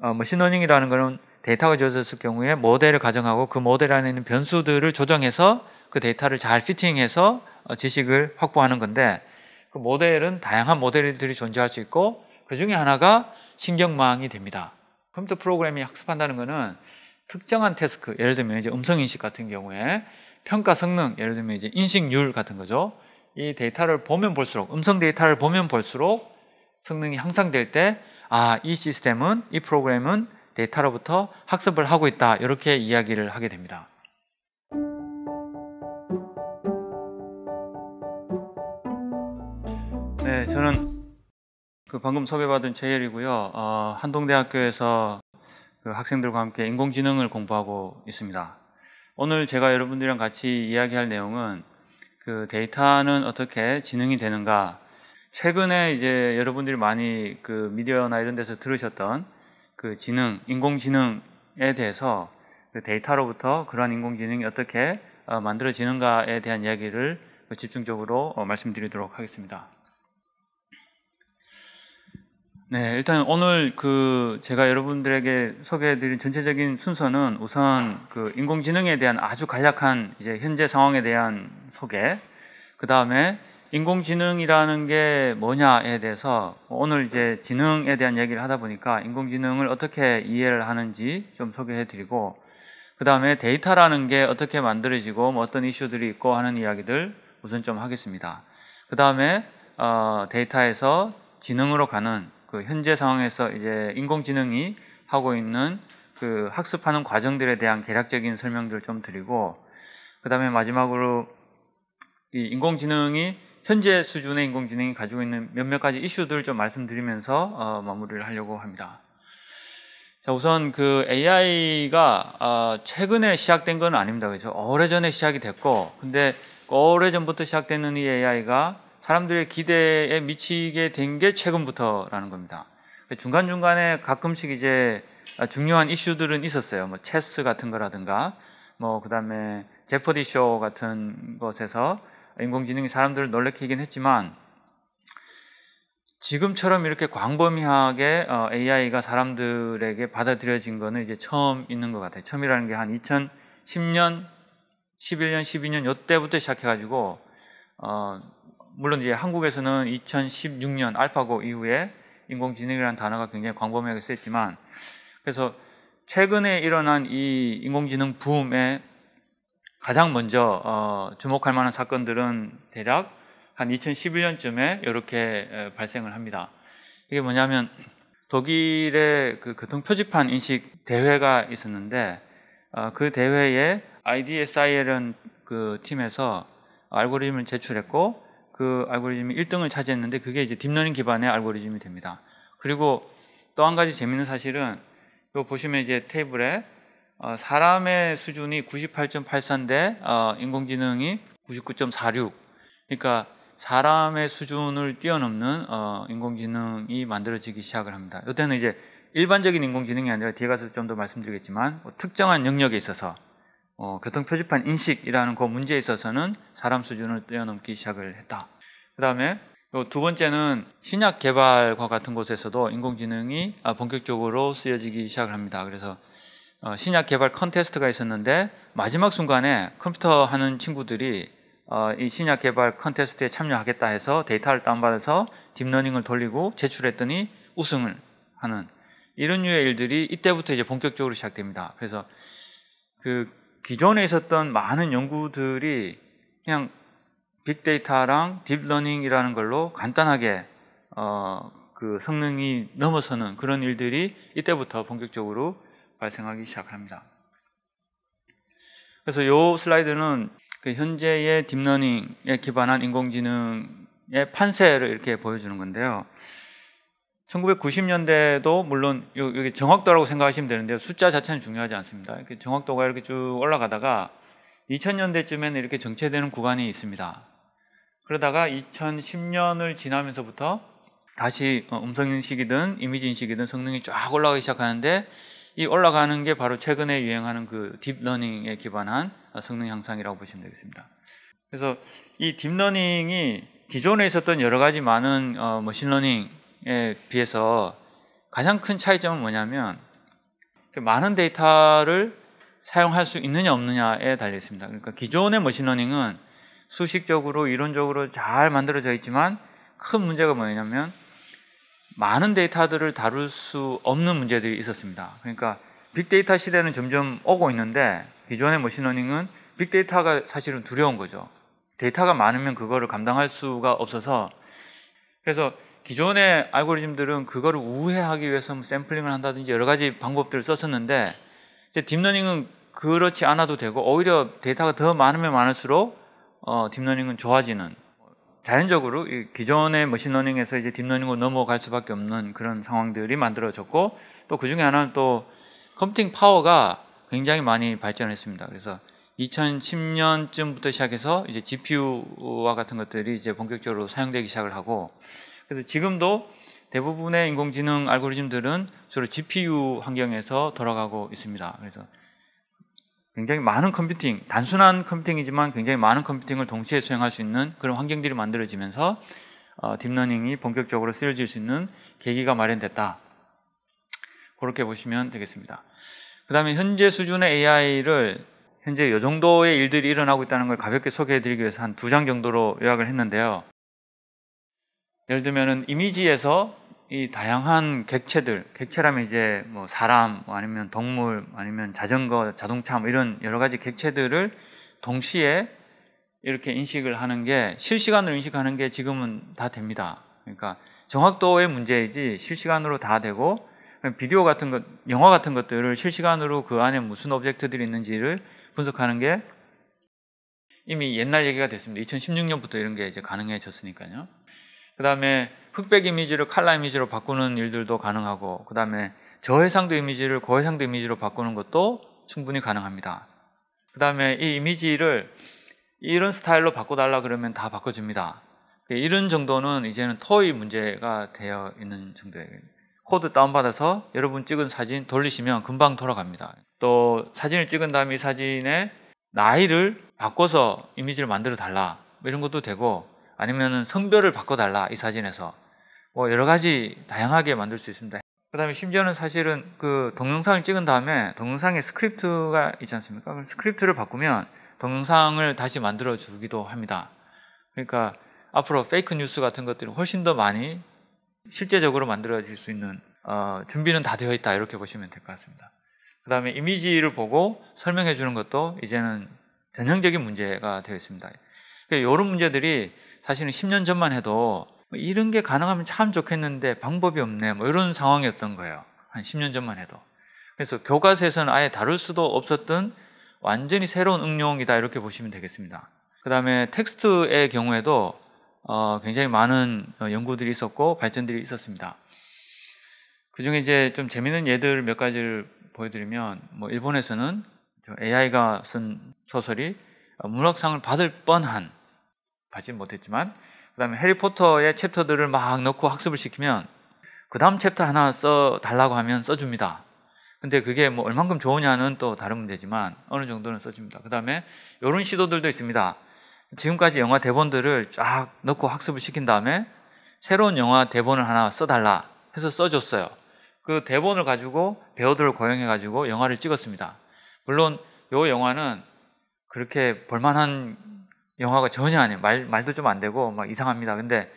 머신러닝이라는 것은 데이터가 주어졌을 경우에 모델을 가정하고 그 모델 안에 있는 변수들을 조정해서 그 데이터를 잘 피팅해서 지식을 확보하는 건데, 그 모델은 다양한 모델들이 존재할 수 있고 그 중에 하나가 신경망이 됩니다. 컴퓨터 프로그램이 학습한다는 것은 특정한 태스크, 예를 들면 이제 음성인식 같은 경우에 평가 성능, 예를 들면 이제 인식률 같은 거죠. 이 데이터를 보면 볼수록, 음성 데이터를 보면 볼수록 성능이 향상될 때, 이 시스템은, 이 프로그램은 데이터로부터 학습을 하고 있다, 이렇게 이야기를 하게 됩니다. 네, 저는 방금 소개받은 재열이고요. 한동대학교에서 학생들과 함께 인공지능을 공부하고 있습니다. 오늘 제가 여러분들이랑 같이 이야기할 내용은 데이터는 어떻게 지능이 되는가. 최근에 이제 여러분들이 많이 미디어나 이런 데서 들으셨던 인공지능에 대해서 데이터로부터 그러한 인공지능이 어떻게 만들어지는가에 대한 이야기를 집중적으로 말씀드리도록 하겠습니다. 네, 일단 오늘 제가 여러분들에게 소개해드린 전체적인 순서는 우선 인공지능에 대한 아주 간략한 이제 현재 상황에 대한 소개, 그 다음에 인공지능이라는 게 뭐냐에 대해서, 오늘 이제 지능에 대한 얘기를 하다 보니까 인공지능을 어떻게 이해를 하는지 좀 소개해드리고, 그 다음에 데이터라는 게 어떻게 만들어지고 뭐 어떤 이슈들이 있고 하는 이야기들 우선 좀 하겠습니다. 그 다음에 데이터에서 지능으로 가는 현재 상황에서 이제 인공지능이 하고 있는 학습하는 과정들에 대한 개략적인 설명들을 좀 드리고, 그 다음에 마지막으로 이 인공지능이 현재 수준의 인공지능이 가지고 있는 몇몇 가지 이슈들을 좀 말씀드리면서 마무리를 하려고 합니다. 자, 우선 AI가 최근에 시작된 건 아닙니다. 그렇죠? 오래전에 시작이 됐고, 근데 오래전부터 시작되는 이 AI가 사람들의 기대에 미치게 된 게 최근부터라는 겁니다. 중간중간에 가끔씩 이제 중요한 이슈들은 있었어요. 뭐 체스 같은 거라든가, 그 다음에 제퍼디 쇼 같은 것에서 인공지능이 사람들을 놀래키긴 했지만, 지금처럼 이렇게 광범위하게 AI가 사람들에게 받아들여진 거는 이제 처음 있는 것 같아요. 처음이라는 게 한 2010년, 11년, 12년 요때부터 시작해가지고, 물론 이제 한국에서는 2016년 알파고 이후에 인공지능이라는 단어가 굉장히 광범위하게 쓰였지만, 그래서 최근에 일어난 이 인공지능 붐에 가장 먼저 주목할 만한 사건들은 대략 한 2011년쯤에 이렇게 발생을 합니다. 이게 뭐냐면 독일의 교통표지판 인식 대회가 있었는데, 그 대회에 IDSI라는 팀에서 알고리즘을 제출했고, 그 알고리즘이 1등을 차지했는데, 그게 이제 딥러닝 기반의 알고리즘이 됩니다. 그리고 또 한 가지 재밌는 사실은, 이거 보시면 이제 테이블에 사람의 수준이 98.84인데 인공지능이 99.46. 그러니까 사람의 수준을 뛰어넘는 인공지능이 만들어지기 시작을 합니다. 이때는 이제 일반적인 인공지능이 아니라 뒤에 가서 좀 더 말씀드리겠지만, 특정한 영역에 있어서 교통표지판 인식이라는 그 문제에 있어서는 사람 수준을 뛰어넘기 시작을 했다. 그 다음에 두 번째는 신약 개발과 같은 곳에서도 인공지능이 본격적으로 쓰여지기 시작을 합니다. 그래서 신약 개발 컨테스트가 있었는데, 마지막 순간에 컴퓨터 하는 친구들이 이 신약 개발 컨테스트에 참여하겠다 해서 데이터를 다운받아서 딥러닝을 돌리고 제출했더니 우승을 하는, 이런 류의 일들이 이때부터 이제 본격적으로 시작됩니다. 그래서 기존에 있었던 많은 연구들이 그냥 빅데이터랑 딥러닝이라는 걸로 간단하게 성능이 넘어서는 그런 일들이 이때부터 본격적으로 발생하기 시작합니다. 그래서 이 슬라이드는 현재의 딥러닝에 기반한 인공지능의 판세를 이렇게 보여주는 건데요. 1990년대도 물론 여기 정확도라고 생각하시면 되는데요. 숫자 자체는 중요하지 않습니다. 이렇게 정확도가 이렇게 쭉 올라가다가 2000년대쯤에는 이렇게 정체되는 구간이 있습니다. 그러다가 2010년을 지나면서부터 다시 음성인식이든 이미지인식이든 성능이 쫙 올라가기 시작하는데, 이 올라가는 게 바로 최근에 유행하는 딥러닝에 기반한 성능 향상이라고 보시면 되겠습니다. 그래서 이 딥러닝이 기존에 있었던 여러 가지 많은 머신러닝에 비해서 가장 큰 차이점은 뭐냐면, 많은 데이터를 사용할 수 있느냐 없느냐에 달려 있습니다. 그러니까 기존의 머신러닝은 수식적으로 이론적으로 잘 만들어져 있지만 큰 문제가 뭐냐면 많은 데이터들을 다룰 수 없는 문제들이 있었습니다. 그러니까 빅데이터 시대는 점점 오고 있는데 기존의 머신러닝은 빅데이터가 사실은 두려운 거죠. 데이터가 많으면 그거를 감당할 수가 없어서, 그래서 기존의 알고리즘들은 그거를 우회하기 위해서 뭐 샘플링을 한다든지 여러 가지 방법들을 썼었는데 이제 딥러닝은 그렇지 않아도 되고 오히려 데이터가 더 많으면 많을수록 딥러닝은 좋아지는, 자연적으로 기존의 머신러닝에서 이제 딥러닝으로 넘어갈 수밖에 없는 그런 상황들이 만들어졌고, 또 그 중에 하나는 또 컴퓨팅 파워가 굉장히 많이 발전했습니다. 그래서 2010년쯤부터 시작해서 이제 GPU와 같은 것들이 이제 본격적으로 사용되기 시작을 하고, 그래서 지금도 대부분의 인공지능 알고리즘들은 주로 GPU 환경에서 돌아가고 있습니다. 그래서 굉장히 많은 컴퓨팅, 단순한 컴퓨팅이지만 굉장히 많은 컴퓨팅을 동시에 수행할 수 있는 그런 환경들이 만들어지면서 딥러닝이 본격적으로 쓰여질 수 있는 계기가 마련됐다. 그렇게 보시면 되겠습니다. 그 다음에 현재 수준의 AI를 현재 이 정도의 일들이 일어나고 있다는 걸 가볍게 소개해드리기 위해서 한 2장 정도로 요약을 했는데요. 예를 들면은 이미지에서 이 다양한 객체들, 객체라면 이제 뭐 사람, 뭐 아니면 동물, 아니면 자전거, 자동차 뭐 이런 여러 가지 객체들을 동시에 이렇게 인식을 하는 게, 실시간으로 인식하는 게 지금은 다 됩니다. 그러니까 정확도의 문제이지 실시간으로 다 되고, 비디오 같은 것, 영화 같은 것들을 실시간으로 그 안에 무슨 오브젝트들이 있는지를 분석하는 게 이미 옛날 얘기가 됐습니다. 2016년부터 이런 게 이제 가능해졌으니까요. 그 다음에 흑백 이미지를 칼라 이미지로 바꾸는 일들도 가능하고, 그 다음에 저해상도 이미지를 고해상도 이미지로 바꾸는 것도 충분히 가능합니다. 그 다음에 이 이미지를 이런 스타일로 바꿔달라 그러면 다 바꿔줍니다. 이런 정도는 이제는 토의 문제가 되어 있는 정도예요. 코드 다운받아서 여러분 찍은 사진 돌리시면 금방 돌아갑니다. 또 사진을 찍은 다음에 이 사진의 나이를 바꿔서 이미지를 만들어 달라 뭐 이런 것도 되고, 아니면 성별을 바꿔달라 이 사진에서, 뭐 여러 가지 다양하게 만들 수 있습니다. 그 다음에 심지어는 사실은 그 동영상을 찍은 다음에 동영상에 스크립트가 있지 않습니까? 그 스크립트를 바꾸면 동영상을 다시 만들어 주기도 합니다. 그러니까 앞으로 페이크 뉴스 같은 것들이 훨씬 더 많이 실제적으로 만들어질 수 있는 준비는 다 되어 있다, 이렇게 보시면 될 것 같습니다. 그 다음에 이미지를 보고 설명해 주는 것도 이제는 전형적인 문제가 되어 있습니다. 이런 문제들이 사실은 10년 전만 해도 이런 게 가능하면 참 좋겠는데 방법이 없네, 뭐 이런 상황이었던 거예요. 한 10년 전만 해도. 그래서 교과서에서는 아예 다룰 수도 없었던 완전히 새로운 응용이다, 이렇게 보시면 되겠습니다. 그 다음에 텍스트의 경우에도 굉장히 많은 연구들이 있었고 발전들이 있었습니다. 그 중에 이제 좀 재밌는 예들 몇 가지를 보여드리면, 뭐 일본에서는 AI가 쓴 소설이 문학상을 받을 뻔한, 받지 못했지만, 그 다음에 해리포터의 챕터들을 막 넣고 학습을 시키면 그 다음 챕터 하나 써달라고 하면 써줍니다. 근데 그게 뭐 얼만큼 좋으냐는 또 다른 문제지만 어느 정도는 써줍니다. 그 다음에 이런 시도들도 있습니다. 지금까지 영화 대본들을 쫙 넣고 학습을 시킨 다음에 새로운 영화 대본을 하나 써달라 해서 써줬어요. 그 대본을 가지고 배우들을 고용해 가지고 영화를 찍었습니다. 물론 이 영화는 그렇게 볼만한 영화가 전혀 아니에요. 말도 좀 안 되고 막 이상합니다. 근데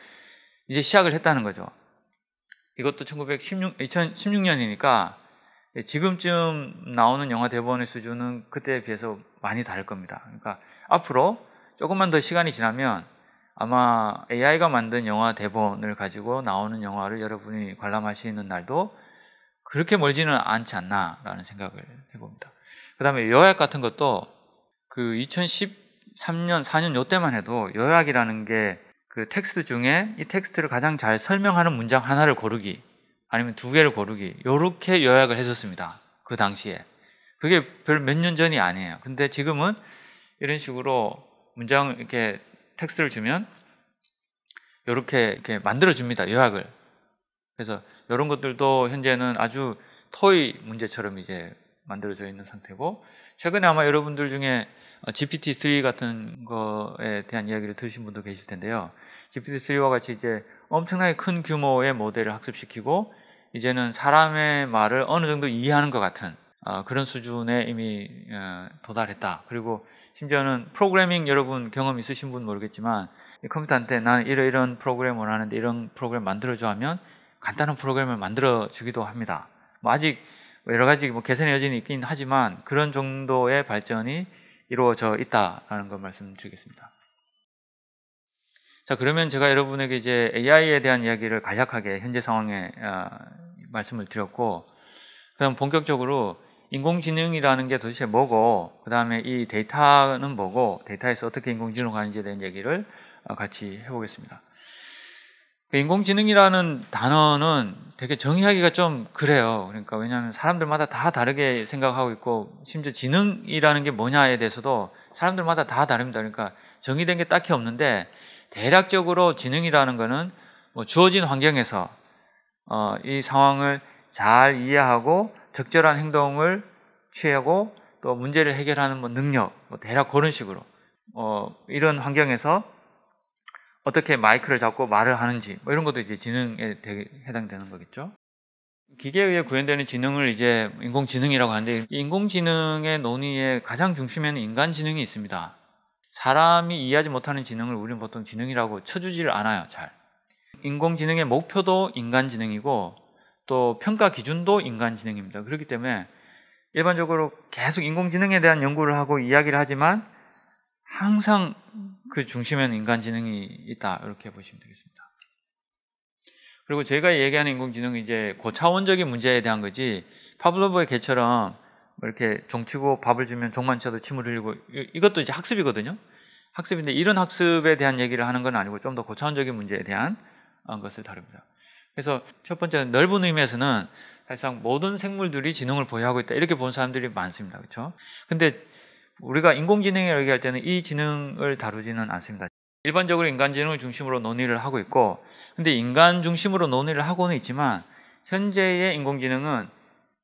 이제 시작을 했다는 거죠. 이것도 2016년이니까 지금쯤 나오는 영화 대본의 수준은 그때에 비해서 많이 다를 겁니다. 그러니까 앞으로 조금만 더 시간이 지나면 아마 AI가 만든 영화 대본을 가지고 나오는 영화를 여러분이 관람하시는 날도 그렇게 멀지는 않지 않나라는 생각을 해봅니다. 그 다음에 요약 같은 것도 그 2013년, 4년 요때만 해도 요약이라는 게 그 텍스트 중에 이 텍스트를 가장 잘 설명하는 문장 하나를 고르기, 아니면 2개를 고르기, 요렇게 요약을 했었습니다. 그 당시에. 그게 별 몇 년 전이 아니에요. 근데 지금은 이런 식으로 문장을 이렇게 텍스트를 주면 이렇게 만들어줍니다. 요약을. 그래서 이런 것들도 현재는 아주 토의 문제처럼 이제 만들어져 있는 상태고, 최근에 아마 여러분들 중에 GPT-3 같은 거에 대한 이야기를 들으신 분도 계실 텐데요. GPT-3와 같이 이제 엄청나게 큰 규모의 모델을 학습시키고 이제는 사람의 말을 어느 정도 이해하는 것 같은 그런 수준에 이미 도달했다. 그리고 심지어는 프로그래밍 여러분 경험 있으신 분 모르겠지만 컴퓨터한테 나는 이런 프로그램 원하는데 이런 프로그램 만들어줘 하면 간단한 프로그램을 만들어 주기도 합니다. 뭐 아직 여러 가지 뭐 개선의 여지는 있긴 하지만 그런 정도의 발전이 이루어져 있다라는 걸 말씀드리겠습니다. 자, 그러면 제가 여러분에게 이제 AI에 대한 이야기를 간략하게 현재 상황에 말씀을 드렸고, 그럼 본격적으로 인공지능이라는 게 도대체 뭐고, 그 다음에 이 데이터는 뭐고, 데이터에서 어떻게 인공지능을 하는지에 대한 얘기를 같이 해보겠습니다. 인공지능이라는 단어는 되게 정의하기가 좀 그래요. 그러니까 왜냐하면 사람들마다 다 다르게 생각하고 있고, 심지어 지능이라는 게 뭐냐에 대해서도 사람들마다 다 다릅니다. 그러니까 정의된 게 딱히 없는데, 대략적으로 지능이라는 거는 뭐 주어진 환경에서 이 상황을 잘 이해하고 적절한 행동을 취하고 또 문제를 해결하는 뭐 능력, 뭐 대략 그런 식으로 이런 환경에서 어떻게 마이크를 잡고 말을 하는지 뭐 이런 것도 이제 지능에 해당되는 거겠죠. 기계에 의해 구현되는 지능을 이제 인공지능이라고 하는데, 이 인공지능의 논의의 가장 중심에는 인간지능이 있습니다. 사람이 이해하지 못하는 지능을 우리는 보통 지능이라고 쳐주지를 않아요. 잘. 인공지능의 목표도 인간지능이고 또 평가 기준도 인간지능입니다. 그렇기 때문에 일반적으로 계속 인공지능에 대한 연구를 하고 이야기를 하지만 항상 그 중심에는 인간지능이 있다, 이렇게 보시면 되겠습니다. 그리고 제가 얘기하는 인공지능은 이제 고차원적인 문제에 대한 거지, 파블로브의 개처럼 이렇게 종치고 밥을 주면 종만 쳐도 침을 흘리고, 이것도 이제 학습이거든요. 학습인데 이런 학습에 대한 얘기를 하는 건 아니고 좀 더 고차원적인 문제에 대한 것을 다룹니다. 그래서 첫 번째는 넓은 의미에서는 사실상 모든 생물들이 지능을 보유하고 있다, 이렇게 보는 사람들이 많습니다. 그렇죠? 근데 우리가 인공지능이라고 얘기할 때는 이 지능을 다루지는 않습니다. 일반적으로 인간지능을 중심으로 논의를 하고 있고, 근데 인간 중심으로 논의를 하고는 있지만 현재의 인공지능은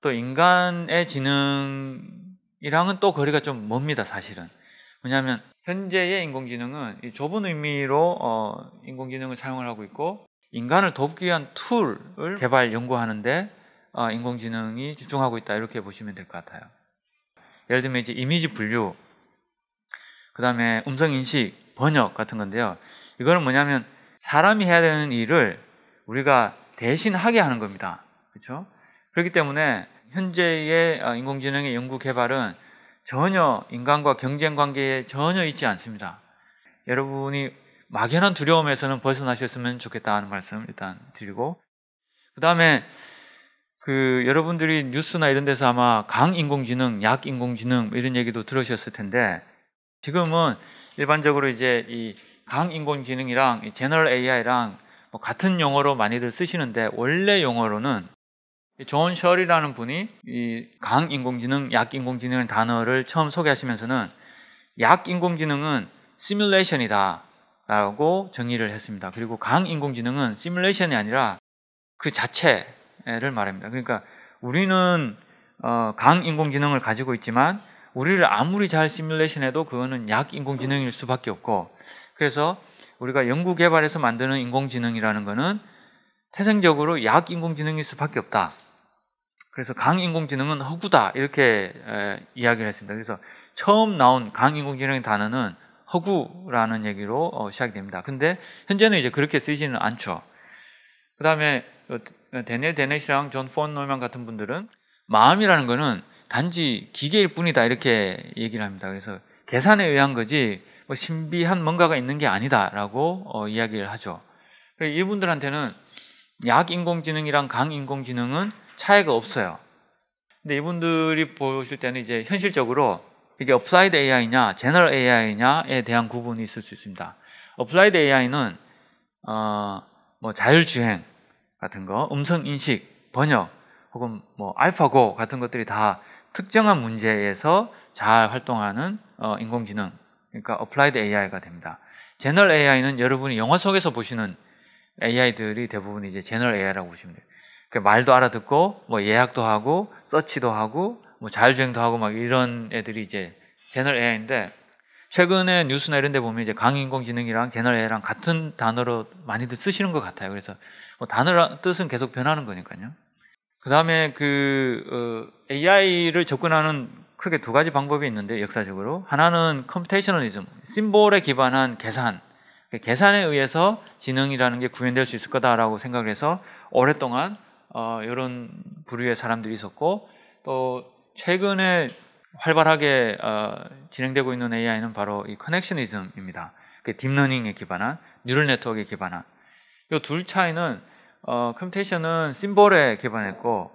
또 인간의 지능이랑은 또 거리가 좀 멉니다. 사실은. 왜냐하면 현재의 인공지능은 이 좁은 의미로 인공지능을 사용을 하고 있고, 인간을 돕기 위한 툴을 개발 연구하는데 인공지능이 집중하고 있다, 이렇게 보시면 될 것 같아요. 예를 들면 이제 이미지 분류, 그 다음에 음성 인식, 번역 같은 건데요. 이거는 뭐냐면 사람이 해야 되는 일을 우리가 대신 하게 하는 겁니다. 그렇죠? 그렇기 때문에 현재의 인공지능의 연구 개발은 전혀 인간과 경쟁 관계에 전혀 있지 않습니다. 여러분이 막연한 두려움에서는 벗어나셨으면 좋겠다는 말씀 일단 드리고, 그 다음에 여러분들이 뉴스나 이런 데서 아마 강인공지능, 약인공지능 이런 얘기도 들으셨을 텐데, 지금은 일반적으로 이제 이 강인공지능이랑 이 제너럴 AI랑 뭐 같은 용어로 많이들 쓰시는데, 원래 용어로는 존 셜이라는 분이 이 강인공지능, 약인공지능 단어를 처음 소개하시면서는 약인공지능은 시뮬레이션이다 라고 정의를 했습니다. 그리고 강인공지능은 시뮬레이션이 아니라 그 자체를 말합니다. 그러니까 우리는 강인공지능을 가지고 있지만 우리를 아무리 잘 시뮬레이션해도 그거는 약인공지능일 수밖에 없고, 그래서 우리가 연구개발해서 만드는 인공지능이라는 거는 태생적으로 약인공지능일 수밖에 없다. 그래서 강인공지능은 허구다, 이렇게 이야기를 했습니다. 그래서 처음 나온 강인공지능의 단어는 허구라는 얘기로 시작이 됩니다. 근데 현재는 이제 그렇게 쓰이지는 않죠. 그 다음에 데니엘 데넷이랑 존 폰 노이만 같은 분들은 마음이라는 거는 단지 기계일 뿐이다, 이렇게 얘기를 합니다. 그래서 계산에 의한 거지 뭐 신비한 뭔가가 있는 게 아니다라고 이야기를 하죠. 이분들한테는 약인공지능이랑 강인공지능은 차이가 없어요. 근데 이분들이 보실 때는 이제 현실적으로 이게 어플라이드 AI냐 제너럴 AI냐에 대한 구분이 있을 수 있습니다. 어플라이드 AI는 뭐 자율주행 같은 거, 음성인식, 번역, 혹은 뭐 알파고 같은 것들이 다 특정한 문제에서 잘 활동하는 인공지능, 그러니까 어플라이드 AI가 됩니다. 제너럴 AI는 여러분이 영화 속에서 보시는 AI들이 대부분 이제 제너럴 AI라고 보시면 돼요. 그러니까 말도 알아듣고 뭐 예약도 하고 서치도 하고 뭐 자율주행도 하고 막 이런 애들이 이제 제너럴 AI인데, 최근에 뉴스나 이런 데 보면 이제 강인공지능이랑 제너럴 AI랑 같은 단어로 많이들 쓰시는 것 같아요. 그래서 뭐 단어 뜻은 계속 변하는 거니까요. 그다음에 AI를 접근하는 크게 두 가지 방법이 있는데, 역사적으로 하나는 컴퓨테이셔널리즘, 심볼에 기반한 계산, 계산에 의해서 지능이라는 게 구현될 수 있을 거다라고 생각을 해서 오랫동안 이런 부류의 사람들이 있었고, 또 최근에 활발하게 진행되고 있는 AI는 바로 이 커넥셔니즘입니다. 딥러닝에 기반한, 뉴럴 네트워크에 기반한. 이 둘 차이는 컴퓨테이션은 심볼에 기반했고,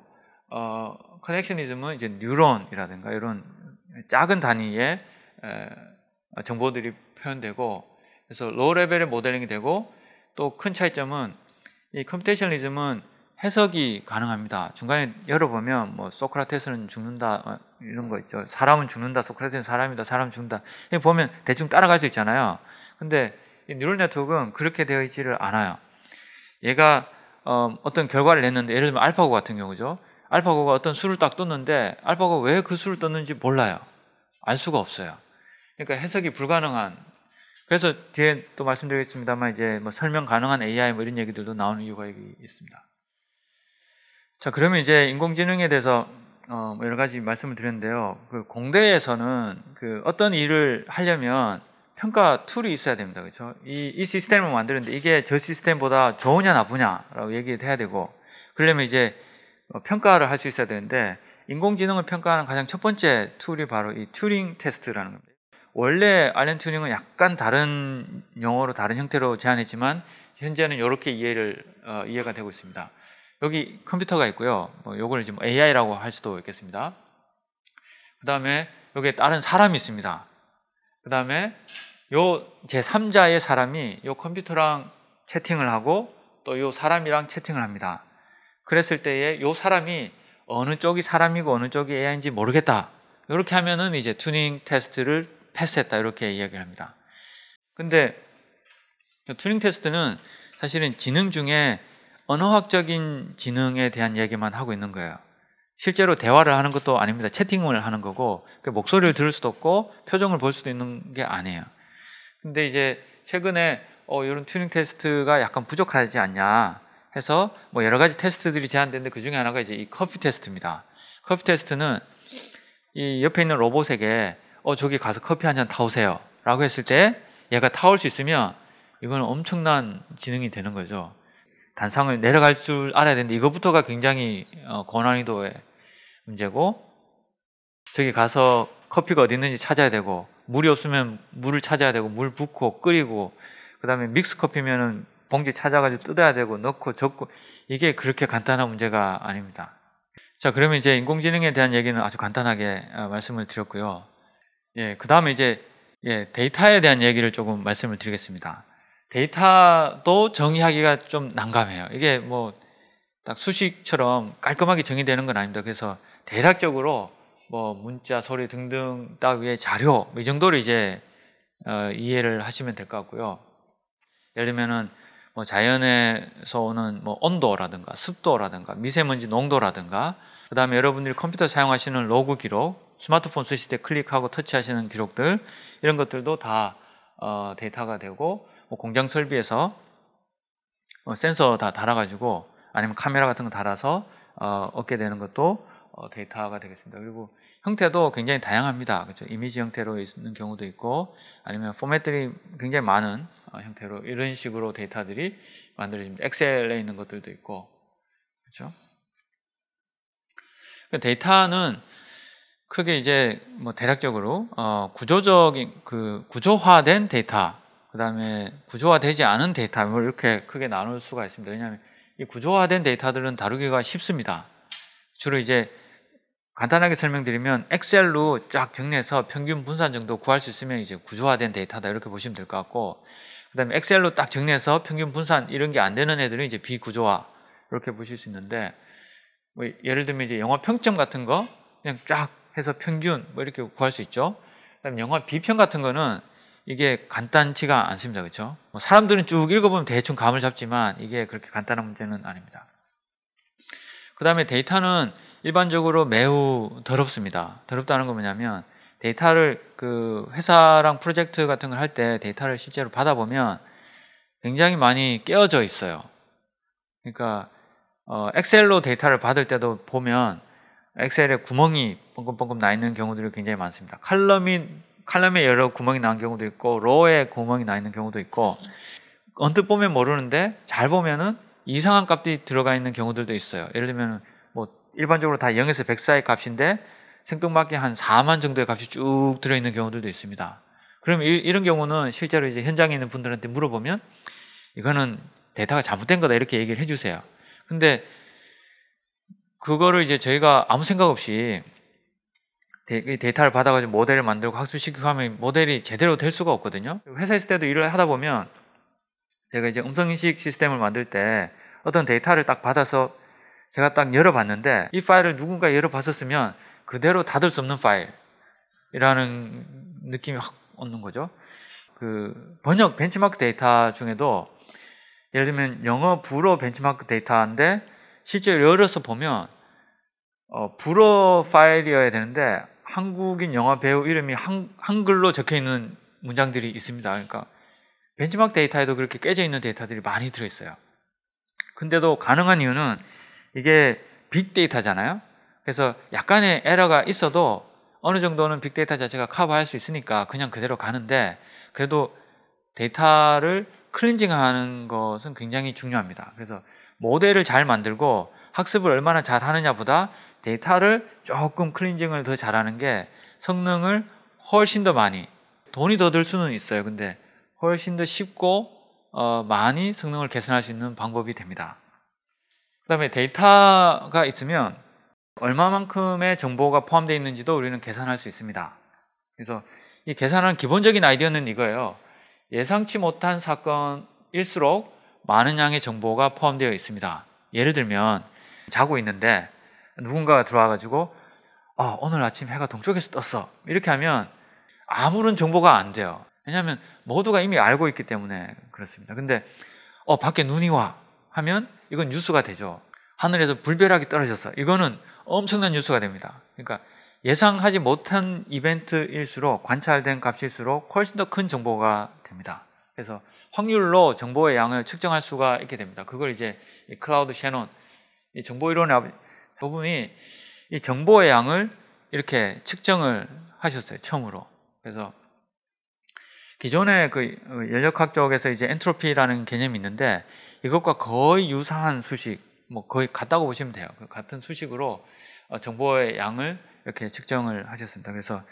커넥셔니즘은 이제 뉴런이라든가 이런 작은 단위의 정보들이 표현되고, 그래서 로우 레벨의 모델링이 되고, 또 큰 차이점은 이 컴퓨테이셔널리즘은 해석이 가능합니다. 중간에 열어보면 뭐 소크라테스는 죽는다 이런 거 있죠. 사람은 죽는다, 소크라테스는 사람이다, 사람은 죽는다. 보면 대충 따라갈 수 있잖아요. 근데 이 뉴럴 네트워크는 그렇게 되어 있지를 않아요. 얘가 어떤 결과를 냈는데, 예를 들면 알파고 같은 경우죠. 알파고가 어떤 수를 딱 떴는데 알파고가 왜 그 수를 떴는지 몰라요. 알 수가 없어요. 그러니까 해석이 불가능한. 그래서 뒤에 또 말씀드리겠습니다만, 이제 뭐 설명 가능한 AI 뭐 이런 얘기들도 나오는 이유가 여기 있습니다. 자, 그러면 이제 인공지능에 대해서 뭐 여러 가지 말씀을 드렸는데요. 공대에서는 어떤 일을 하려면 평가 툴이 있어야 됩니다. 그렇죠? 이 시스템을 만드는데 이게 저 시스템보다 좋으냐 나쁘냐라고 얘기를 해야 되고, 그러려면 이제 평가를 할 수 있어야 되는데, 인공지능을 평가하는 가장 첫 번째 툴이 바로 이 튜링 테스트라는 겁니다. 원래 알렌 튜링은 약간 다른 용어로, 다른 형태로 제안했지만 현재는 이렇게 이해가 되고 있습니다. 여기 컴퓨터가 있고요. 요걸 이제 AI라고 할 수도 있겠습니다. 그 다음에 여기에 다른 사람이 있습니다. 그 다음에 요 제3자의 사람이 요 컴퓨터랑 채팅을 하고, 또 요 사람이랑 채팅을 합니다. 그랬을 때에 요 사람이 어느 쪽이 사람이고 어느 쪽이 AI인지 모르겠다, 이렇게 하면은 이제 튜닝 테스트를 패스했다, 이렇게 이야기를 합니다. 근데 튜닝 테스트는 사실은 지능 중에 언어학적인 지능에 대한 얘기만 하고 있는 거예요. 실제로 대화를 하는 것도 아닙니다. 채팅을 하는 거고, 목소리를 들을 수도 없고 표정을 볼 수도 있는 게 아니에요. 근데 이제 최근에 이런 튜닝 테스트가 약간 부족하지 않냐 해서 뭐 여러 가지 테스트들이 제안됐는데, 그 중에 하나가 이제 이 커피 테스트입니다. 커피 테스트는 이 옆에 있는 로봇에게 저기 가서 커피 한 잔 타오세요 라고 했을 때 얘가 타올 수 있으면 이건 엄청난 지능이 되는 거죠. 단상을 내려갈 줄 알아야 되는데 이것부터가 굉장히 고난이도의 문제고, 저기 가서 커피가 어디 있는지 찾아야 되고, 물이 없으면 물을 찾아야 되고, 물 붓고 끓이고, 그 다음에 믹스 커피면은 봉지 찾아가지고 뜯어야 되고 넣고 적고, 이게 그렇게 간단한 문제가 아닙니다. 자, 그러면 이제 인공지능에 대한 얘기는 아주 간단하게 말씀을 드렸고요. 그 다음에 이제 데이터에 대한 얘기를 조금 말씀을 드리겠습니다. 데이터도 정의하기가 좀 난감해요. 이게 뭐 딱 수식처럼 깔끔하게 정의되는 건 아닙니다. 그래서 대략적으로 뭐 문자, 소리 등등 따위의 자료, 이 정도로 이제 이해를 하시면 될 것 같고요. 예를 들면은 뭐 자연에서 오는 뭐 온도라든가 습도라든가 미세먼지 농도라든가, 그 다음에 여러분들이 컴퓨터 사용하시는 로그 기록, 스마트폰 쓰실 때 클릭하고 터치하시는 기록들, 이런 것들도 다 데이터가 되고, 뭐 공장 설비에서 센서 다 달아가지고 아니면 카메라 같은 거 달아서 얻게 되는 것도 데이터가 되겠습니다. 그리고 형태도 굉장히 다양합니다. 그렇죠? 이미지 형태로 있는 경우도 있고, 아니면 포맷들이 굉장히 많은 형태로 이런 식으로 데이터들이 만들어집니다. 엑셀에 있는 것들도 있고, 그렇죠? 데이터는 크게 이제 뭐 대략적으로 구조적인 구조화된 데이터, 그 다음에 구조화되지 않은 데이터, 뭐 이렇게 크게 나눌 수가 있습니다. 왜냐하면 이 구조화된 데이터들은 다루기가 쉽습니다. 주로 이제 간단하게 설명드리면 엑셀로 쫙 정리해서 평균 분산 정도 구할 수 있으면 이제 구조화된 데이터다, 이렇게 보시면 될 것 같고, 그 다음에 엑셀로 딱 정리해서 평균 분산 이런 게 안 되는 애들은 이제 비구조화, 이렇게 보실 수 있는데, 뭐 예를 들면 이제 영화 평점 같은 거 그냥 쫙 해서 평균 뭐 이렇게 구할 수 있죠. 그다음에 영화 비평 같은 거는 이게 간단치가 않습니다. 그렇죠? 뭐 사람들은 쭉 읽어보면 대충 감을 잡지만 이게 그렇게 간단한 문제는 아닙니다. 그 다음에 데이터는 일반적으로 매우 더럽습니다. 더럽다는 건 뭐냐면, 데이터를 회사랑 프로젝트 같은 걸 할 때 데이터를 실제로 받아보면 굉장히 많이 깨어져 있어요. 그러니까 엑셀로 데이터를 받을 때도 보면 엑셀에 구멍이 뻥긋뻥긋 나 있는 경우들이 굉장히 많습니다. 칼럼에 여러 구멍이 난 경우도 있고 로에 구멍이 나 있는 경우도 있고 언뜻 보면 모르는데 잘 보면은 이상한 값이 들어가 있는 경우들도 있어요. 예를 들면 뭐 일반적으로 다 0에서 100 사이 값인데 생뚱맞게 한 4만 정도의 값이 쭉 들어있는 경우들도 있습니다. 그럼 이런 경우는 실제로 이제 현장에 있는 분들한테 물어보면 이거는 데이터가 잘못된 거다 이렇게 얘기를 해주세요. 근데 그거를 이제 저희가 아무 생각 없이 데이터를 받아가지고 모델을 만들고 학습시키고 하면 모델이 제대로 될 수가 없거든요. 회사에 있을 때도 일을 하다 보면 제가 이제 음성인식 시스템을 만들 때 어떤 데이터를 딱 받아서 제가 딱 열어봤는데 이 파일을 누군가 열어봤었으면 그대로 닫을 수 없는 파일이라는 느낌이 확 오는 거죠. 그 번역 벤치마크 데이터 중에도 예를 들면 영어 불어 벤치마크 데이터인데 실제로 열어서 보면 불어 파일이어야 되는데 한국인 영화 배우 이름이 한글로 적혀 있는 문장들이 있습니다. 그러니까 벤치마크 데이터에도 그렇게 깨져 있는 데이터들이 많이 들어있어요. 근데도 가능한 이유는 이게 빅데이터잖아요. 그래서 약간의 에러가 있어도 어느 정도는 빅데이터 자체가 커버할 수 있으니까 그냥 그대로 가는데 그래도 데이터를 클렌징하는 것은 굉장히 중요합니다. 그래서 모델을 잘 만들고 학습을 얼마나 잘 하느냐보다 데이터를 조금 클렌징을 더 잘하는 게 성능을 훨씬 더 많이, 돈이 더 들 수는 있어요. 근데 훨씬 더 쉽고 많이 성능을 개선할 수 있는 방법이 됩니다. 그 다음에 데이터가 있으면 얼마만큼의 정보가 포함되어 있는지도 우리는 계산할 수 있습니다. 그래서 이 계산하는 기본적인 아이디어는 이거예요. 예상치 못한 사건일수록 많은 양의 정보가 포함되어 있습니다. 예를 들면 자고 있는데 누군가가 들어와가지고 오늘 아침 해가 동쪽에서 떴어 이렇게 하면 아무런 정보가 안 돼요. 왜냐하면 모두가 이미 알고 있기 때문에 그렇습니다. 근데 밖에 눈이 와 하면 이건 뉴스가 되죠. 하늘에서 불벼락이 떨어졌어, 이거는 엄청난 뉴스가 됩니다. 그러니까 예상하지 못한 이벤트일수록, 관찰된 값일수록 훨씬 더 큰 정보가 됩니다. 그래서 확률로 정보의 양을 측정할 수가 있게 됩니다. 그걸 이제 클라우드 셔넌, 이 정보이론의 저분이 이 정보의 양을 이렇게 측정을 하셨어요, 처음으로. 그래서 기존의 그 연력학 쪽에서 이제 엔트로피라는 개념이 있는데 이것과 거의 유사한 수식, 뭐 거의 같다고 보시면 돼요. 그 같은 수식으로 정보의 양을 이렇게 측정을 하셨습니다. 그래서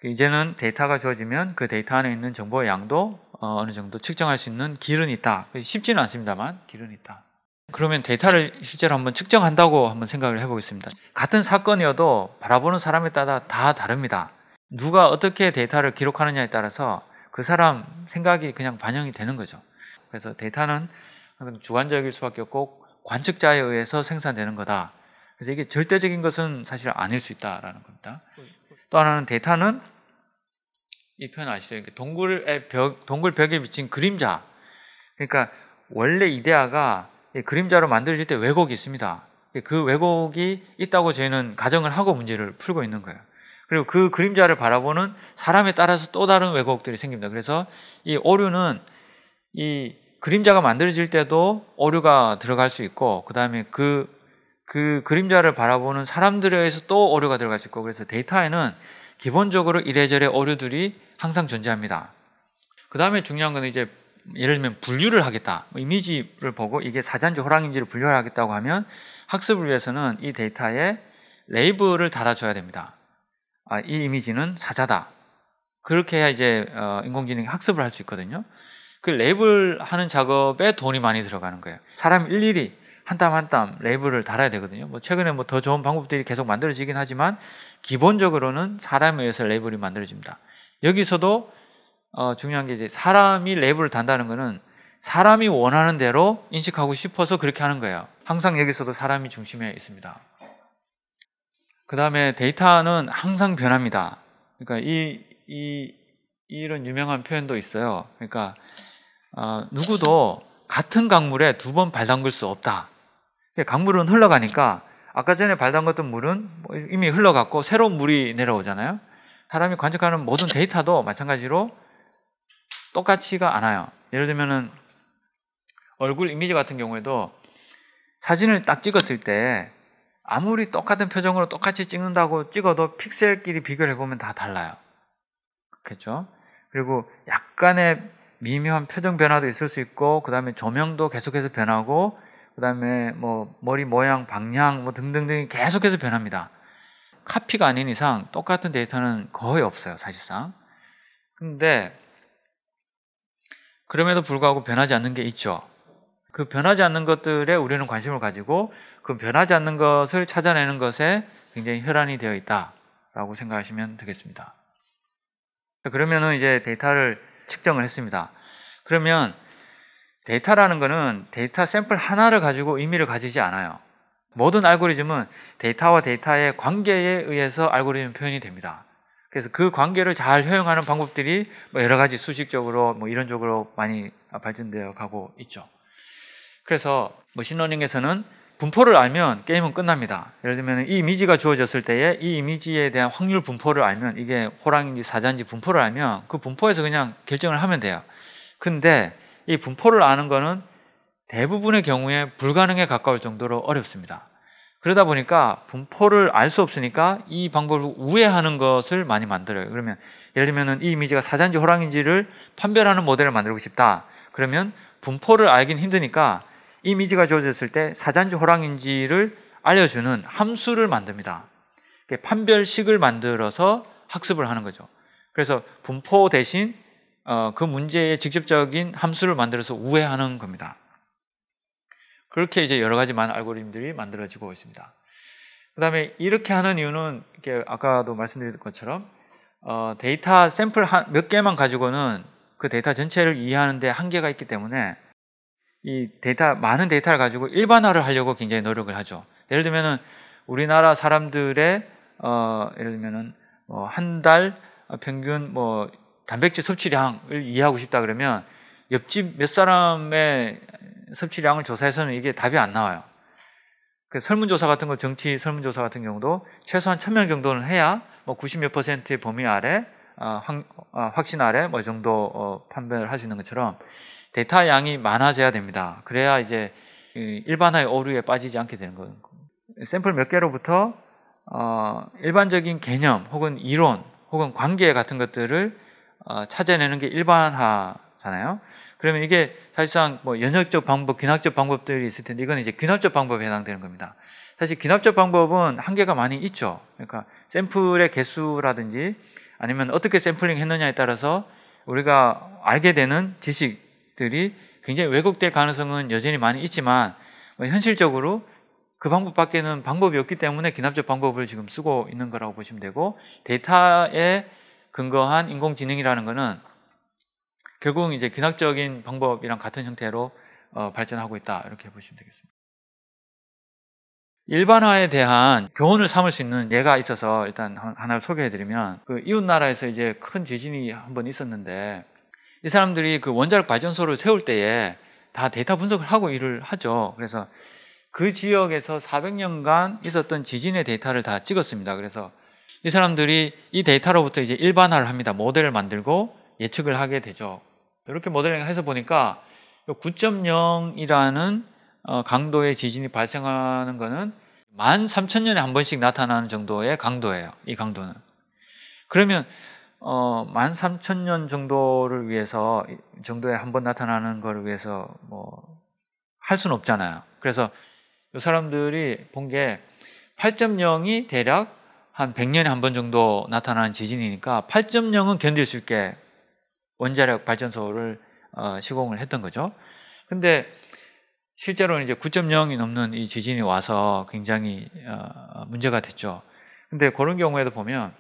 이제는 데이터가 주어지면 그 데이터 안에 있는 정보의 양도 어느 정도 측정할 수 있는 길은 있다. 쉽지는 않습니다만 길은 있다. 그러면 데이터를 실제로 한번 측정한다고 한번 생각을 해보겠습니다. 같은 사건이어도 바라보는 사람에 따라 다 다릅니다. 누가 어떻게 데이터를 기록하느냐에 따라서 그 사람 생각이 그냥 반영이 되는 거죠. 그래서 데이터는 항상 주관적일 수밖에 없고 관측자에 의해서 생산되는 거다. 그래서 이게 절대적인 것은 사실 아닐 수 있다라는 겁니다. 또 하나는 데이터는 이 표현 아시죠? 동굴 벽에 비친 그림자. 그러니까 원래 이데아가 그림자로 만들어질 때 왜곡이 있습니다. 그 왜곡이 있다고 저희는 가정을 하고 문제를 풀고 있는 거예요. 그리고 그 그림자를 바라보는 사람에 따라서 또 다른 왜곡들이 생깁니다. 그래서 이 오류는 이 그림자가 만들어질 때도 오류가 들어갈 수 있고, 그 다음에 그 그림자를 바라보는 사람들에 의해서 또 오류가 들어갈 수 있고, 그래서 데이터에는 기본적으로 이래저래 오류들이 항상 존재합니다. 그 다음에 중요한 건 이제 예를 들면 분류를 하겠다, 이미지를 보고 이게 사자인지 호랑인지를 분류를 하겠다고 하면 학습을 위해서는 이 데이터에 레이블을 달아줘야 됩니다. 이 이미지는 사자다. 그렇게 해야 이제 인공지능이 학습을 할 수 있거든요. 그 레이블 하는 작업에 돈이 많이 들어가는 거예요. 사람 일일이 한 땀 한 땀 레이블을 달아야 되거든요. 뭐 최근에 뭐 더 좋은 방법들이 계속 만들어지긴 하지만 기본적으로는 사람에 의해서 레이블이 만들어집니다. 여기서도 중요한 게 이제 사람이 레이블을 단다는 거는 사람이 원하는 대로 인식하고 싶어서 그렇게 하는 거예요. 항상 여기서도 사람이 중심에 있습니다. 그 다음에 데이터는 항상 변합니다. 그러니까 이런 유명한 표현도 있어요. 그러니까 누구도 같은 강물에 두 번 발 담글 수 없다. 강물은 흘러가니까 아까 전에 발 담갔던 물은 이미 흘러갔고 새로운 물이 내려오잖아요. 사람이 관측하는 모든 데이터도 마찬가지로 똑같지가 않아요. 예를 들면은 얼굴 이미지 같은 경우에도 사진을 딱 찍었을 때 아무리 똑같은 표정으로 똑같이 찍는다고 찍어도 픽셀끼리 비교를 해보면 다 달라요. 그렇겠죠? 그리고 약간의 미묘한 표정 변화도 있을 수 있고, 그 다음에 조명도 계속해서 변하고, 그 다음에 뭐 머리 모양, 방향 뭐 등등등이 계속해서 변합니다. 카피가 아닌 이상 똑같은 데이터는 거의 없어요, 사실상. 근데 그럼에도 불구하고 변하지 않는 게 있죠. 그 변하지 않는 것들에 우리는 관심을 가지고 그 변하지 않는 것을 찾아내는 것에 굉장히 혈안이 되어 있다라고 생각하시면 되겠습니다. 그러면은 이제 데이터를 측정을 했습니다. 그러면 데이터라는 거는 데이터 샘플 하나를 가지고 의미를 가지지 않아요. 모든 알고리즘은 데이터와 데이터의 관계에 의해서 알고리즘 표현이 됩니다. 그래서 그 관계를 잘 활용하는 방법들이 뭐 여러 가지 수식적으로 뭐 이론적으로 많이 발전되어 가고 있죠. 그래서 머신러닝에서는 분포를 알면 게임은 끝납니다. 예를 들면 이 이미지가 주어졌을 때에 이 이미지에 대한 확률 분포를 알면, 이게 호랑이인지 사자인지 분포를 알면 그 분포에서 그냥 결정을 하면 돼요. 근데 이 분포를 아는 거는 대부분의 경우에 불가능에 가까울 정도로 어렵습니다. 그러다 보니까 분포를 알 수 없으니까 이 방법을 우회하는 것을 많이 만들어요. 그러면 예를 들면 이 이미지가 사자인지 호랑이인지를 판별하는 모델을 만들고 싶다. 그러면 분포를 알긴 힘드니까 이 이미지가 주어졌을 때 사자인지 호랑이인지를 알려주는 함수를 만듭니다. 판별식을 만들어서 학습을 하는 거죠. 그래서 분포 대신 그 문제의 직접적인 함수를 만들어서 우회하는 겁니다. 그렇게 이제 여러 가지 많은 알고리즘들이 만들어지고 있습니다. 그 다음에 이렇게 하는 이유는 이렇게 아까도 말씀드린 것처럼 데이터 샘플 몇 개만 가지고는 그 데이터 전체를 이해하는데 한계가 있기 때문에 이 많은 데이터를 가지고 일반화를 하려고 굉장히 노력을 하죠. 예를 들면은 우리나라 사람들의 예를 들면은 한 달 평균 단백질 섭취량을 이해하고 싶다 그러면 옆집 몇 사람의 섭취량을 조사해서는 이게 답이 안 나와요. 그 설문조사 같은 거, 정치 설문조사 같은 경우도 최소한 1000명 정도는 해야 90몇 %의 범위 아래, 확신 아래 이 정도 판별을 할 수 있는 것처럼 데이터 양이 많아져야 됩니다. 그래야 이제 일반화의 오류에 빠지지 않게 되는 거예요. 샘플 몇 개로부터 일반적인 개념 혹은 이론 혹은 관계 같은 것들을 찾아내는 게 일반화잖아요. 그러면 이게 사실상 연역적 방법, 귀납적 방법들이 있을 텐데 이건 이제 귀납적 방법에 해당되는 겁니다. 사실 귀납적 방법은 한계가 많이 있죠. 그러니까 샘플의 개수라든지 아니면 어떻게 샘플링 했느냐에 따라서 우리가 알게 되는 지식들이 굉장히 왜곡될 가능성은 여전히 많이 있지만 현실적으로 그 방법밖에는 방법이 없기 때문에 귀납적 방법을 지금 쓰고 있는 거라고 보시면 되고, 데이터에 근거한 인공지능이라는 거는 결국은 이제 귀납적인 방법이랑 같은 형태로 발전하고 있다, 이렇게 보시면 되겠습니다. 일반화에 대한 교훈을 삼을 수 있는 예가 있어서 일단 하나를 소개해드리면, 그 이웃 나라에서 이제 큰 지진이 한번 있었는데 이 사람들이 그 원자력 발전소를 세울 때에 다 데이터 분석을 하고 일을 하죠. 그래서 그 지역에서 400년간 있었던 지진의 데이터를 다 찍었습니다. 그래서 이 사람들이 이 데이터로부터 이제 일반화를 합니다. 모델을 만들고 예측을 하게 되죠. 이렇게 모델링을 해서 보니까 9.0이라는 강도의 지진이 발생하는 거는 13,000년에 한 번씩 나타나는 정도의 강도예요. 이 강도는. 그러면 13,000년 정도를 위해서, 정도에 한 번 나타나는 거를 위해서 할 수는 없잖아요. 그래서 이 사람들이 본 게 8.0이 대략 한 100년에 한 번 정도 나타나는 지진이니까 8.0은 견딜 수 있게 원자력 발전소를 시공을 했던 거죠. 근데 실제로는 이제 9.0이 넘는 이 지진이 와서 굉장히 문제가 됐죠. 근데 그런 경우에도 보면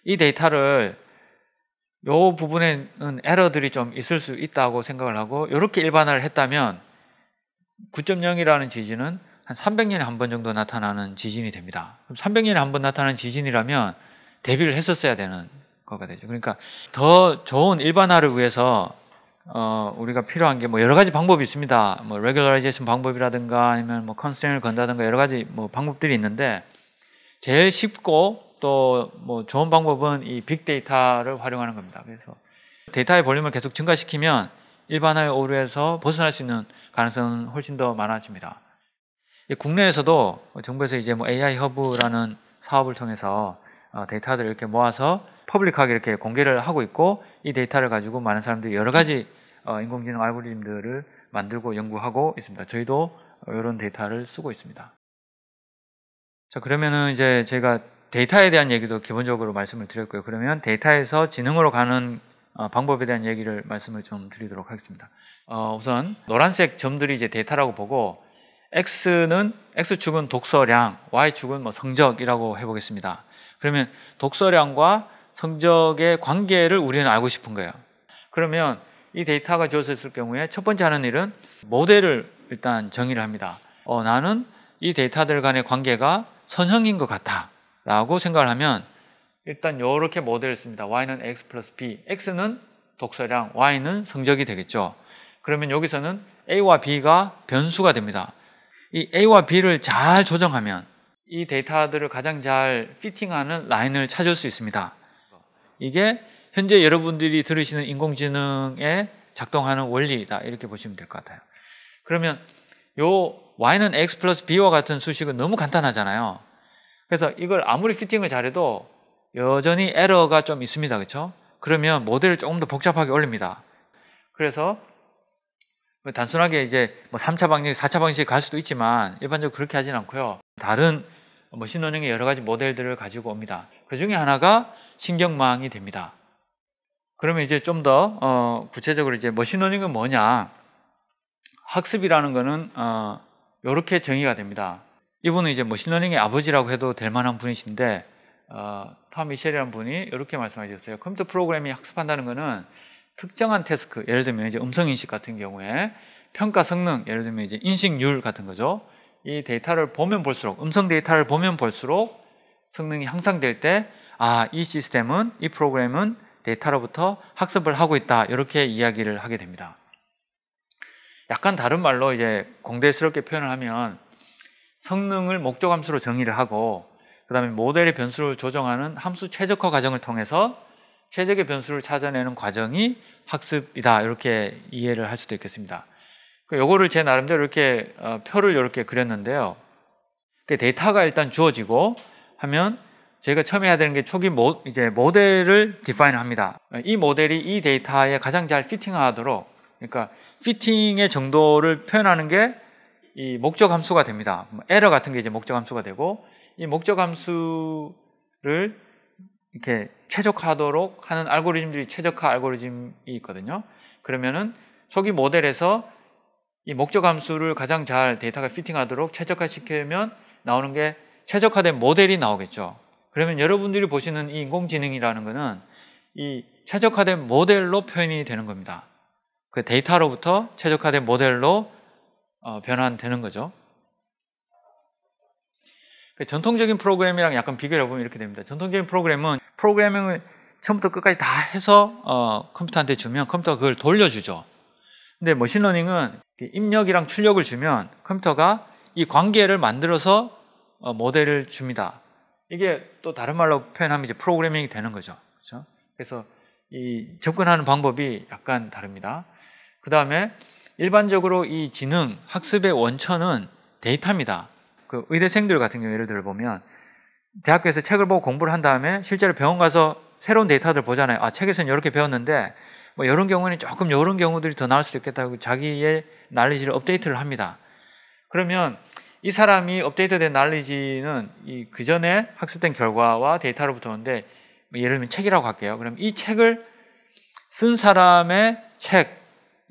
이 데이터를 요 부분에는 에러들이 좀 있을 수 있다고 생각을 하고 이렇게 일반화를 했다면 9.0이라는 지진은 한 300년에 한 번 정도 나타나는 지진이 됩니다. 그럼 300년에 한 번 나타나는 지진이라면 대비를 했었어야 되는 거가 되죠. 그러니까 더 좋은 일반화를 위해서 우리가 필요한 게 여러 가지 방법이 있습니다. regularization 방법이라든가 아니면 constraint을 건다든가 여러 가지 방법들이 있는데, 제일 쉽고 또 좋은 방법은 이 빅데이터를 활용하는 겁니다. 그래서 데이터의 볼륨을 계속 증가시키면 일반화의 오류에서 벗어날 수 있는 가능성은 훨씬 더 많아집니다. 국내에서도 정부에서 이제 뭐 AI 허브라는 사업을 통해서 데이터들을 이렇게 모아서 퍼블릭하게 이렇게 공개를 하고 있고, 이 데이터를 가지고 많은 사람들이 여러 가지 인공지능 알고리즘들을 만들고 연구하고 있습니다. 저희도 이런 데이터를 쓰고 있습니다. 자, 그러면은 이제 제가 데이터에 대한 얘기도 기본적으로 말씀을 드렸고요. 그러면 데이터에서 지능으로 가는 방법에 대한 얘기를 말씀을 좀 드리도록 하겠습니다. 우선 노란색 점들이 이제 데이터라고 보고, X축은 독서량, Y축은 뭐 성적이라고 해보겠습니다. 그러면 독서량과 성적의 관계를 우리는 알고 싶은 거예요. 그러면 이 데이터가 주어졌을 경우에 첫 번째 하는 일은 모델을 일단 정의를 합니다. 나는 이 데이터들 간의 관계가 선형인 것 같아 라고 생각을 하면 일단 이렇게 모델을 씁니다. Y는 X 플러스 B, X는 독서량, Y는 성적이 되겠죠. 그러면 여기서는 A와 B가 변수가 됩니다. 이 A와 B를 잘 조정하면 이 데이터들을 가장 잘 피팅하는 라인을 찾을 수 있습니다. 이게 현재 여러분들이 들으시는 인공지능에 작동하는 원리다, 이렇게 보시면 될 것 같아요. 그러면 요 Y는 X 플러스 B와 같은 수식은 너무 간단하잖아요. 그래서 이걸 아무리 피팅을 잘해도 여전히 에러가 좀 있습니다. 그렇죠? 그러면 모델을 조금 더 복잡하게 올립니다. 그래서 단순하게 이제 뭐 3차 방식, 4차 방식 갈 수도 있지만 일반적으로 그렇게 하진 않고요. 다른 머신러닝의 여러 가지 모델들을 가지고 옵니다. 그 중에 하나가 신경망이 됩니다. 그러면 이제 좀 더 구체적으로 이제 머신러닝은 뭐냐? 학습이라는 거는 이렇게 정의가 됩니다. 이분은 이제 머신러닝의 아버지라고 해도 될 만한 분이신데, 톰 미셸이라는 분이 이렇게 말씀하셨어요. 컴퓨터 프로그램이 학습한다는 거는 특정한 태스크, 예를 들면 이제 음성 인식 같은 경우에 평가 성능, 예를 들면 이제 인식률 같은 거죠. 이 데이터를 보면 볼수록, 음성 데이터를 보면 볼수록 성능이 향상될 때, 이 시스템은, 이 프로그램은 데이터로부터 학습을 하고 있다, 이렇게 이야기를 하게 됩니다. 약간 다른 말로 이제 공대스럽게 표현을 하면 성능을 목적 함수로 정의를 하고, 그 다음에 모델의 변수를 조정하는 함수 최적화 과정을 통해서 최적의 변수를 찾아내는 과정이 학습이다, 이렇게 이해를 할 수도 있겠습니다. 요거를 제 나름대로 이렇게 표를 이렇게 그렸는데요. 데이터가 일단 주어지고 하면 저희가 처음에 해야 되는 게 초기 이제 모델을 디파인 합니다. 이 모델이 이 데이터에 가장 잘 피팅하도록, 그러니까 피팅의 정도를 표현하는 게 이 목적 함수가 됩니다. 에러 같은 게 이제 목적 함수가 되고, 이 목적 함수를 이렇게 최적화하도록 하는 알고리즘들이 최적화 알고리즘이 있거든요. 그러면은 초기 모델에서 이 목적 함수를 가장 잘 데이터가 피팅하도록 최적화시키면 나오는 게 최적화된 모델이 나오겠죠. 그러면 여러분들이 보시는 이 인공지능이라는 거는 이 최적화된 모델로 표현이 되는 겁니다. 그 데이터로부터 최적화된 모델로 변환되는 거죠. 전통적인 프로그램이랑 약간 비교를 해보면 이렇게 됩니다. 전통적인 프로그램은 프로그래밍을 처음부터 끝까지 다 해서 컴퓨터한테 주면 컴퓨터가 그걸 돌려주죠. 근데 머신러닝은 입력이랑 출력을 주면 컴퓨터가 이 관계를 만들어서 모델을 줍니다. 이게 또 다른 말로 표현하면 이제 프로그래밍이 되는 거죠. 그렇죠? 그래서 이 접근하는 방법이 약간 다릅니다. 그 다음에 일반적으로 이 지능, 학습의 원천은 데이터입니다. 그 의대생들 같은 경우 예를 들어 보면 대학교에서 책을 보고 공부를 한 다음에 실제로 병원 가서 새로운 데이터들 보잖아요. 책에서는 이렇게 배웠는데 뭐 이런 경우는 조금 이런 경우들이 더 나을 수도 있겠다고 자기의 날리지를 업데이트를 합니다. 그러면 이 사람이 업데이트된 날리지는 이 그전에 학습된 결과와 데이터로부터 오는데, 예를 들면 책이라고 할게요. 그럼 이 책을 쓴 사람의 책,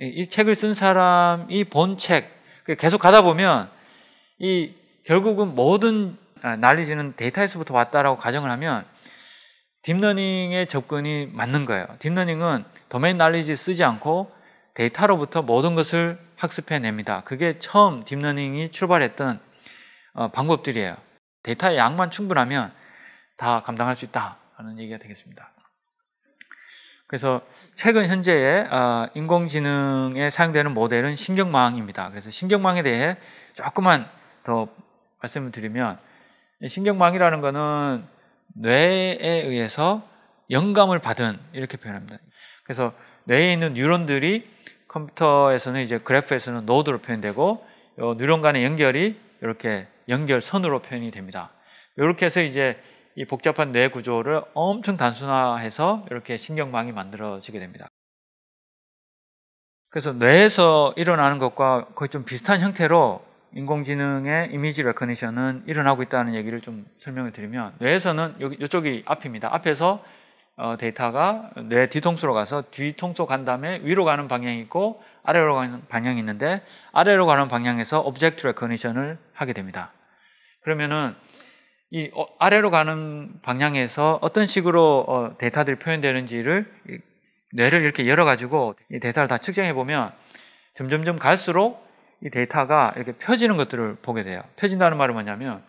이 책을 쓴 사람이 본 책, 계속 가다 보면 이 결국은 모든 날리지는 데이터에서부터 왔다라고 가정을 하면 딥러닝의 접근이 맞는 거예요. 딥러닝은 도메인 날리지 쓰지 않고 데이터로부터 모든 것을 학습해냅니다. 그게 처음 딥러닝이 출발했던 방법들이에요. 데이터의 양만 충분하면 다 감당할 수 있다는 얘기가 되겠습니다. 그래서 최근 현재의 인공지능에 사용되는 모델은 신경망입니다. 그래서 신경망에 대해 조금만 더 말씀을 드리면, 신경망이라는 것은 뇌에 의해서 영감을 받은, 이렇게 표현합니다. 그래서 뇌에 있는 뉴런들이 컴퓨터에서는 이제 그래프에서는 노드로 표현되고 요 뉴런 간의 연결이 이렇게 연결선으로 표현이 됩니다. 이렇게 해서 이제 이 복잡한 뇌 구조를 엄청 단순화해서 이렇게 신경망이 만들어지게 됩니다. 그래서 뇌에서 일어나는 것과 거의 좀 비슷한 형태로 인공지능의 이미지 레커니션은 일어나고 있다는 얘기를 좀 설명을 드리면, 뇌에서는 이쪽이 앞입니다. 앞에서 데이터가 뇌 뒤통수로 가서 뒤통수 간 다음에 위로 가는 방향이 있고 아래로 가는 방향이 있는데, 아래로 가는 방향에서 오브젝트 레커니션을 하게 됩니다. 그러면은 이 아래로 가는 방향에서 어떤 식으로 데이터들이 표현되는지를 뇌를 이렇게 열어가지고 이 데이터를 다 측정해 보면 점점점 갈수록 이 데이터가 이렇게 펴지는 것들을 보게 돼요. 펴진다는 말은 뭐냐면,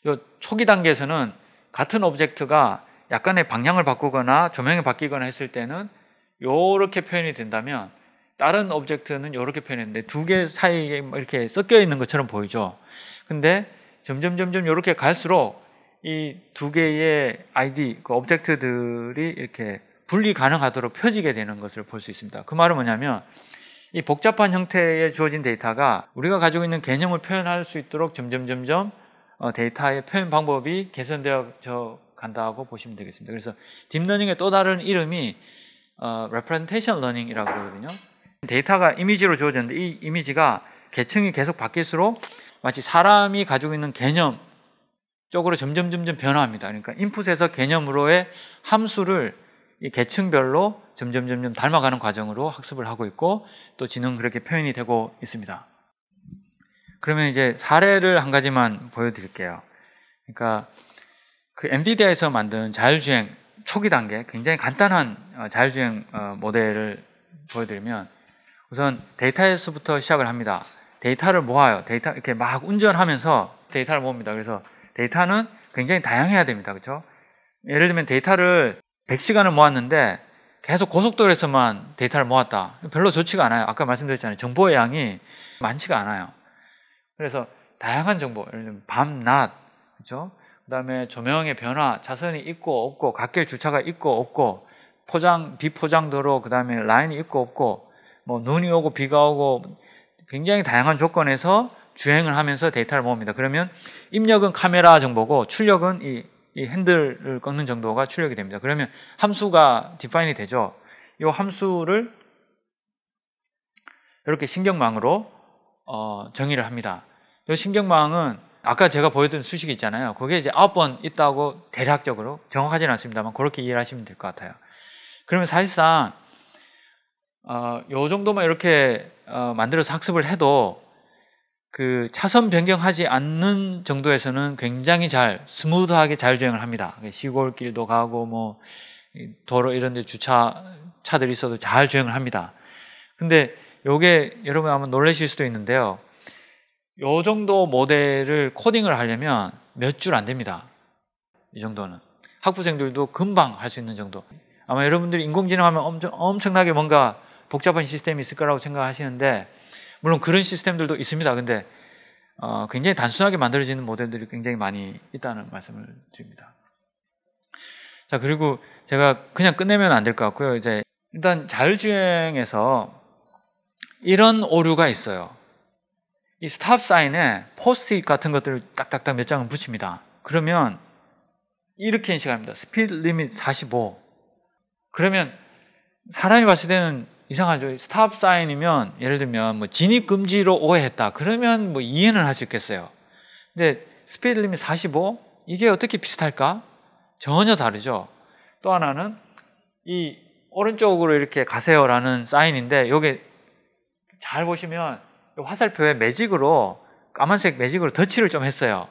요 초기 단계에서는 같은 오브젝트가 약간의 방향을 바꾸거나 조명이 바뀌거나 했을 때는 요렇게 표현이 된다면, 다른 오브젝트는 요렇게 표현했는데 두 개 사이에 이렇게 섞여 있는 것처럼 보이죠. 근데 점점 요렇게 갈수록 이 두 개의 ID, 그 오브젝트들이 이렇게 분리 가능하도록 펴지게 되는 것을 볼 수 있습니다. 그 말은 뭐냐면, 이 복잡한 형태의 주어진 데이터가 우리가 가지고 있는 개념을 표현할 수 있도록 점점 데이터의 표현 방법이 개선되어 간다고 보시면 되겠습니다. 그래서 딥러닝의 또 다른 이름이 representation learning이라고 그러거든요. 데이터가 이미지로 주어졌는데 이 이미지가 계층이 계속 바뀔수록 마치 사람이 가지고 있는 개념 쪽으로 점점 변화합니다. 그러니까 인풋에서 개념으로의 함수를 이 계층별로 점점 닮아가는 과정으로 학습을 하고 있고, 또 지능은 그렇게 표현이 되고 있습니다. 그러면 이제 사례를 한 가지만 보여드릴게요. 그러니까 그 엔비디아에서 만든 자율주행 초기 단계, 굉장히 간단한 자율주행 모델을 보여드리면, 우선 데이터에서부터 시작을 합니다. 데이터를 모아요. 데이터 이렇게 막 운전하면서 데이터를 모읍니다. 그래서 데이터는 굉장히 다양해야 됩니다. 그렇죠? 예를 들면 데이터를 100시간을 모았는데 계속 고속도로에서만 데이터를 모았다. 별로 좋지가 않아요. 아까 말씀드렸잖아요. 정보의 양이 많지가 않아요. 그래서 다양한 정보, 예를 들면 밤, 낮, 그렇죠? 그 다음에 조명의 변화, 차선이 있고 없고, 갓길 주차가 있고 없고, 비포장도로, 그 다음에 라인이 있고 없고, 뭐 눈이 오고 비가 오고, 굉장히 다양한 조건에서 주행을 하면서 데이터를 모읍니다. 그러면 입력은 카메라 정보고 출력은 이 핸들을 꺾는 정도가 출력이 됩니다. 그러면 함수가 디파인이 되죠. 이 함수를 이렇게 신경망으로 정의를 합니다. 이 신경망은 아까 제가 보여드린 수식이 있잖아요. 그게 이제 9번 있다고 대략적으로, 정확하지는 않습니다만 그렇게 이해를 하시면 될 것 같아요. 그러면 사실상 요 정도만 이렇게 만들어서 학습을 해도 그 차선 변경하지 않는 정도에서는 굉장히 스무드하게 자율주행을 합니다. 시골길도 가고 뭐 도로 이런 데 주차차들이 있어도 잘 주행을 합니다. 근데 요게 여러분 아마 놀라실 수도 있는데요. 요 정도 모델을 코딩을 하려면 몇 줄 안 됩니다. 이 정도는. 학부생들도 금방 할 수 있는 정도. 아마 여러분들이 인공지능 하면 엄청나게 뭔가 복잡한 시스템이 있을 거라고 생각하시는데, 물론 그런 시스템들도 있습니다. 근데 굉장히 단순하게 만들어지는 모델들이 굉장히 많이 있다는 말씀을 드립니다. 자, 그리고 제가 그냥 끝내면 안 될 것 같고요. 이제 일단 자율주행에서 이런 오류가 있어요. 이 스탑 사인에 포스트잇 같은 것들을 딱딱딱 몇 장을 붙입니다. 그러면 이렇게 인식합니다. 스피드 리밋 45. 그러면 사람이 봤을 때는 이상하죠. 스탑 사인이면 예를 들면 뭐 진입 금지로 오해했다. 그러면 뭐 이해는 할 수 있겠어요. 근데 스피드 리밋 45? 이게 어떻게 비슷할까? 전혀 다르죠. 또 하나는 이 오른쪽으로 이렇게 가세요라는 사인인데, 요게 잘 보시면 화살표에 매직으로, 까만색 매직으로 덧칠을 좀 했어요.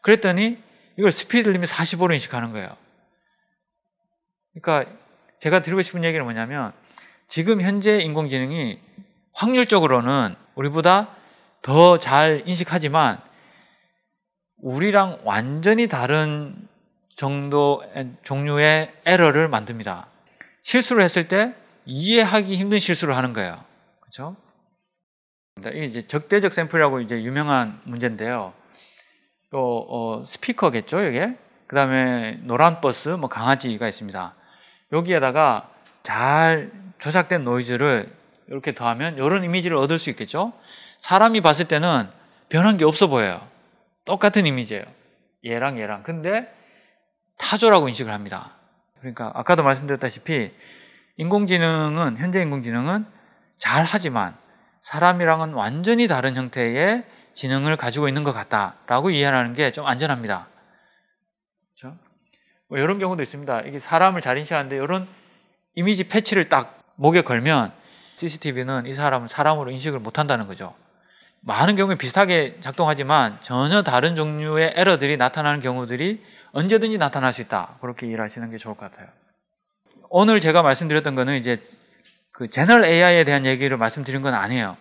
그랬더니 이걸 스피드 리밋 45로 인식하는 거예요. 그러니까 제가 드리고 싶은 얘기는 뭐냐면, 지금 현재 인공지능이 확률적으로는 우리보다 더 잘 인식하지만 우리랑 완전히 다른 종류의 에러를 만듭니다. 실수를 했을 때 이해하기 힘든 실수를 하는 거예요. 그렇죠? 이게 이제 적대적 샘플이라고 이제 유명한 문제인데요. 스피커겠죠, 이게. 그 다음에 노란 버스, 뭐 강아지가 있습니다. 여기에다가 잘 조작된 노이즈를 이렇게 더하면 이런 이미지를 얻을 수 있겠죠. 사람이 봤을 때는 변한 게 없어 보여요. 똑같은 이미지예요. 얘랑. 근데 타조라고 인식을 합니다. 그러니까 아까도 말씀드렸다시피 현재 인공지능은 잘하지만 사람이랑은 완전히 다른 형태의 지능을 가지고 있는 것 같다라고 이해하는 게 좀 안전합니다. 그렇죠? 뭐 이런 경우도 있습니다. 이게 사람을 잘 인식하는데 이런 이미지 패치를 딱 목에 걸면 CCTV는 이 사람을 사람으로 인식을 못한다는 거죠. 많은 경우에 비슷하게 작동하지만 전혀 다른 종류의 에러들이 나타나는 경우들이 언제든지 나타날 수 있다. 그렇게 이해하시는 게 좋을 것 같아요. 오늘 제가 말씀드렸던 거는 이제 그 제너럴 AI에 대한 얘기를 말씀드린 건 아니에요.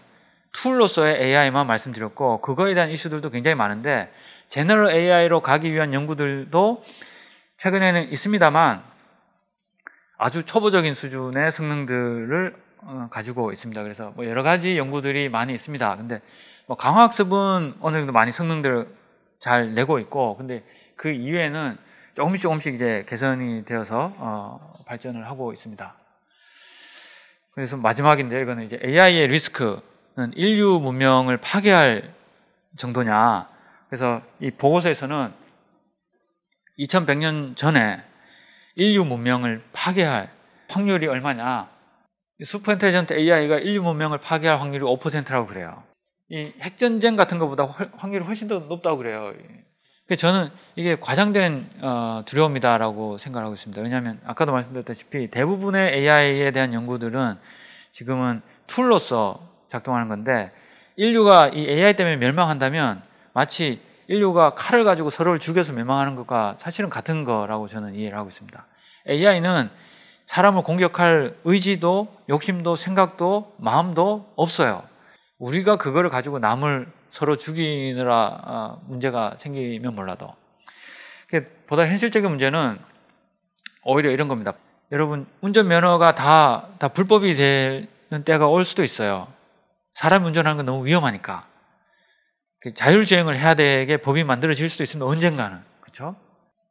툴로서의 AI만 말씀드렸고 그거에 대한 이슈들도 굉장히 많은데 제너럴 AI로 가기 위한 연구들도 최근에는 있습니다만 아주 초보적인 수준의 성능들을 가지고 있습니다. 그래서 뭐 여러 가지 연구들이 많이 있습니다. 근데 뭐 강화학습은 어느 정도 많이 성능들을 잘 내고 있고 근데 그 이외에는 조금씩 이제 개선이 되어서 발전을 하고 있습니다. 그래서 마지막인데 이거는 이제 AI의 리스크는 인류 문명을 파괴할 정도냐. 그래서 이 보고서에서는 2100년 전에 인류 문명을 파괴할 확률이 얼마냐. 슈퍼 인텔리전트 AI가 인류 문명을 파괴할 확률이 5%라고 그래요. 이 핵전쟁 같은 것보다 확률이 훨씬 더 높다고 그래요. 저는 이게 과장된 두려움이다라고 생각하고 있습니다. 왜냐하면 아까도 말씀드렸다시피 대부분의 AI에 대한 연구들은 지금은 툴로서 작동하는 건데 인류가 이 AI 때문에 멸망한다면 마치 인류가 칼을 가지고 서로를 죽여서 멸망하는 것과 사실은 같은 거라고 저는 이해를 하고 있습니다. AI는 사람을 공격할 의지도 욕심도 생각도 마음도 없어요. 우리가 그거를 가지고 남을 서로 죽이느라 문제가 생기면 몰라도 보다 현실적인 문제는 오히려 이런 겁니다. 여러분 운전면허가 다 불법이 되는 때가 올 수도 있어요. 사람이 운전하는 건 너무 위험하니까 자율주행을 해야 되게 법이 만들어질 수도 있습니다. 언젠가는. 그렇죠?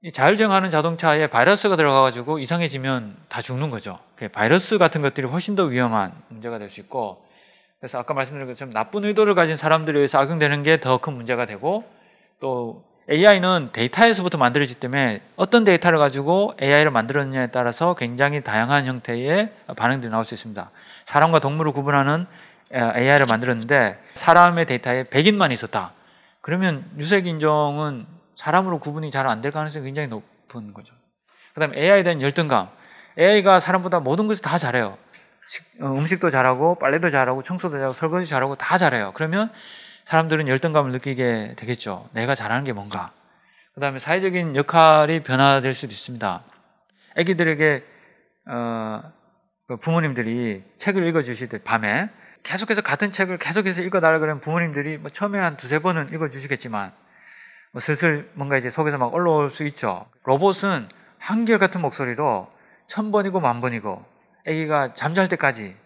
이 자율주행하는 자동차에 바이러스가 들어가가지고 이상해지면 다 죽는 거죠. 바이러스 같은 것들이 훨씬 더 위험한 문제가 될 수 있고 그래서 아까 말씀드린 것처럼 나쁜 의도를 가진 사람들에 의해서 악용되는 게 더 큰 문제가 되고 또 AI는 데이터에서부터 만들어지기 때문에 어떤 데이터를 가지고 AI를 만들었느냐에 따라서 굉장히 다양한 형태의 반응들이 나올 수 있습니다. 사람과 동물을 구분하는 AI를 만들었는데 사람의 데이터에 100인만 있었다. 그러면 유색 인종은 사람으로 구분이 잘 안 될 가능성이 굉장히 높은 거죠. 그 다음에 AI에 대한 열등감. AI가 사람보다 모든 것을 다 잘해요. 음식도 잘하고 빨래도 잘하고 청소도 잘하고 설거지 잘하고 다 잘해요. 그러면 사람들은 열등감을 느끼게 되겠죠. 내가 잘하는 게 뭔가. 그 다음에 사회적인 역할이 변화될 수도 있습니다. 아기들에게 부모님들이 책을 읽어주실 때 밤에 계속해서 같은 책을 계속해서 읽어달라 그러면 부모님들이 뭐 처음에 한 두세 번은 읽어주시겠지만 뭐 슬슬 뭔가 이제 속에서 막 올라올 수 있죠. 로봇은 한결같은 목소리로 1000번이고 10,000번이고 아기가 잠잘 때까지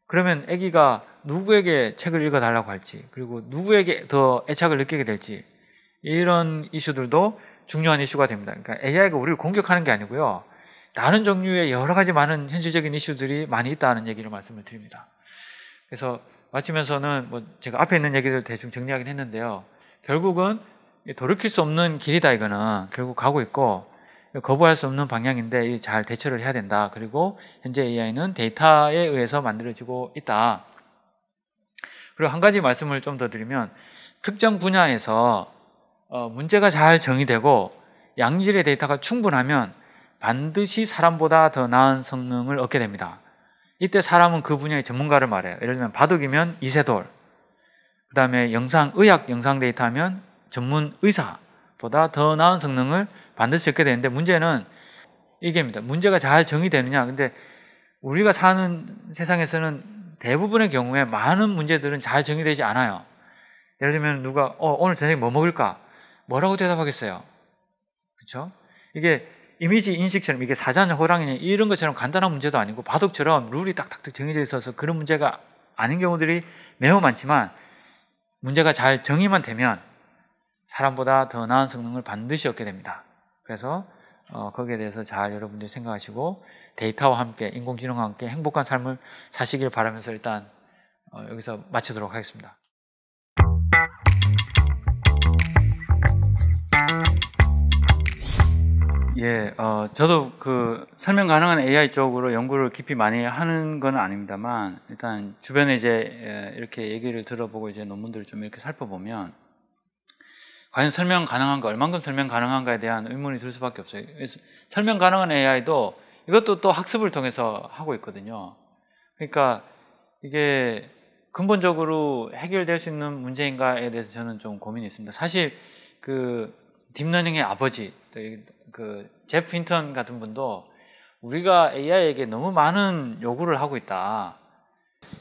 그러면 아기가 누구에게 책을 읽어달라고 할지 그리고 누구에게 더 애착을 느끼게 될지 이런 이슈들도 중요한 이슈가 됩니다. 그러니까 AI가 우리를 공격하는 게 아니고요. 다른 종류의 여러 가지 많은 현실적인 이슈들이 많이 있다는 얘기를 말씀을 드립니다. 그래서 마치면서는 뭐 제가 앞에 있는 얘기들 대충 정리하긴 했는데요. 결국은 돌이킬 수 없는 길이다 이거는 결국 가고 있고 거부할 수 없는 방향인데 잘 대처를 해야 된다. 그리고 현재 AI는 데이터에 의해서 만들어지고 있다. 그리고 한 가지 말씀을 좀 더 드리면 특정 분야에서 문제가 잘 정의되고 양질의 데이터가 충분하면 반드시 사람보다 더 나은 성능을 얻게 됩니다. 이때 사람은 그 분야의 전문가를 말해요. 예를 들면 바둑이면 이세돌, 그 다음에 의학 영상 데이터면 전문 의사보다 더 나은 성능을 반드시 얻게 되는데 문제는 이게입니다. 문제가 잘 정의되느냐. 근데 우리가 사는 세상에서는 대부분의 경우에 많은 문제들은 잘 정의되지 않아요. 예를 들면 누가 오늘 저녁에 뭐 먹을까? 뭐라고 대답하겠어요? 그렇죠? 이게 이미지 인식처럼 이게 사자냐 호랑이냐 이런 것처럼 간단한 문제도 아니고 바둑처럼 룰이 딱딱 정해져 있어서 그런 문제가 아닌 경우들이 매우 많지만 문제가 잘 정의만 되면 사람보다 더 나은 성능을 반드시 얻게 됩니다. 그래서 거기에 대해서 잘 여러분들이 생각하시고 데이터와 함께 인공지능과 함께 행복한 삶을 사시길 바라면서 일단 여기서 마치도록 하겠습니다. 예, 저도 그 설명 가능한 AI 쪽으로 연구를 깊이 많이 하는 건 아닙니다만, 일단 주변에 이제 이렇게 얘기를 들어보고 이제 논문들을 좀 이렇게 살펴보면, 과연 설명 가능한가, 얼만큼 설명 가능한가에 대한 의문이 들 수밖에 없어요. 그래서 설명 가능한 AI도 이것도 또 학습을 통해서 하고 있거든요. 그러니까 이게 근본적으로 해결될 수 있는 문제인가에 대해서 저는 좀 고민이 있습니다. 사실 그 딥러닝의 아버지, 그 제프 힌턴 같은 분도 우리가 AI에게 너무 많은 요구를 하고 있다.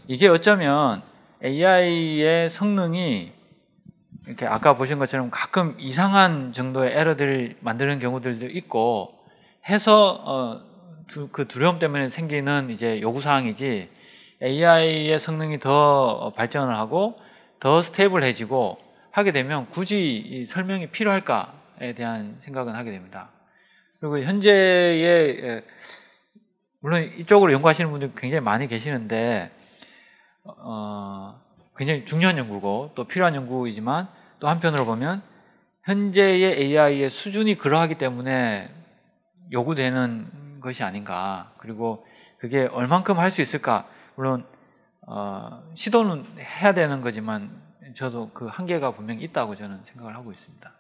이게 어쩌면 AI의 성능이 이렇게 아까 보신 것처럼 가끔 이상한 정도의 에러들을 만드는 경우들도 있고 해서 그 두려움 때문에 생기는 이제 요구사항이지, AI의 성능이 더 발전을 하고 더 스테이블해지고 하게 되면 굳이 이 설명이 필요할까에 대한 생각은 하게 됩니다. 그리고 현재의 물론 이쪽으로 연구하시는 분들 굉장히 많이 계시는데 굉장히 중요한 연구고 또 필요한 연구이지만, 또 한편으로 보면 현재의 AI의 수준이 그러하기 때문에 요구되는 것이 아닌가, 그리고 그게 얼만큼 할 수 있을까. 물론 시도는 해야 되는 거지만 저도 그 한계가 분명히 있다고 저는 생각을 하고 있습니다.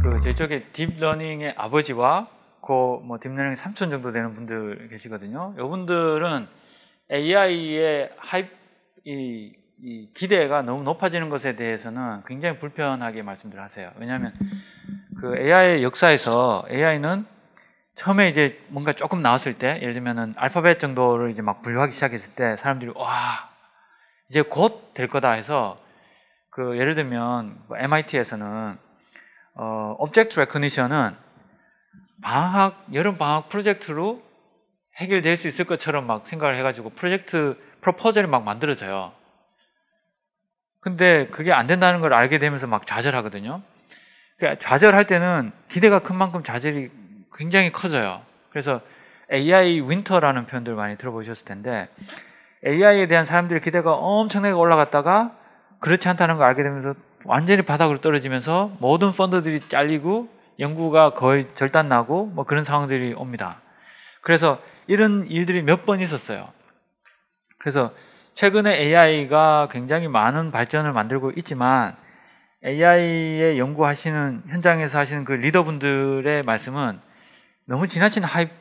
그 저쪽에 딥러닝의 아버지와 그 딥러닝 삼촌 정도 되는 분들 계시거든요. 이분들은 AI의 이 기대가 너무 높아지는 것에 대해서는 굉장히 불편하게 말씀들 하세요. 왜냐하면 그 AI의 역사에서 AI는 처음에 이제 뭔가 조금 나왔을 때, 예를 들면은 알파벳 정도를 이제 막 분류하기 시작했을 때 사람들이 와, 이제 곧 될 거다 해서, 그 예를 들면 MIT에서는 Object Recognition은 여름 방학 프로젝트로 해결될 수 있을 것처럼 막 생각을 해가지고 프로젝트 프로포절이 막 만들어져요. 근데 그게 안 된다는 걸 알게 되면서 막 좌절하거든요. 그러니까 좌절할 때는 기대가 큰 만큼 좌절이 굉장히 커져요. 그래서 AI 윈터라는 표현들 많이 들어보셨을 텐데, AI에 대한 사람들의 기대가 엄청나게 올라갔다가 그렇지 않다는 걸 알게 되면서 완전히 바닥으로 떨어지면서 모든 펀드들이 잘리고 연구가 거의 절단나고 뭐 그런 상황들이 옵니다. 그래서 이런 일들이 몇 번 있었어요. 그래서 최근에 AI가 굉장히 많은 발전을 만들고 있지만, AI에 연구하시는, 현장에서 하시는 그 리더분들의 말씀은 너무 지나친 하이프,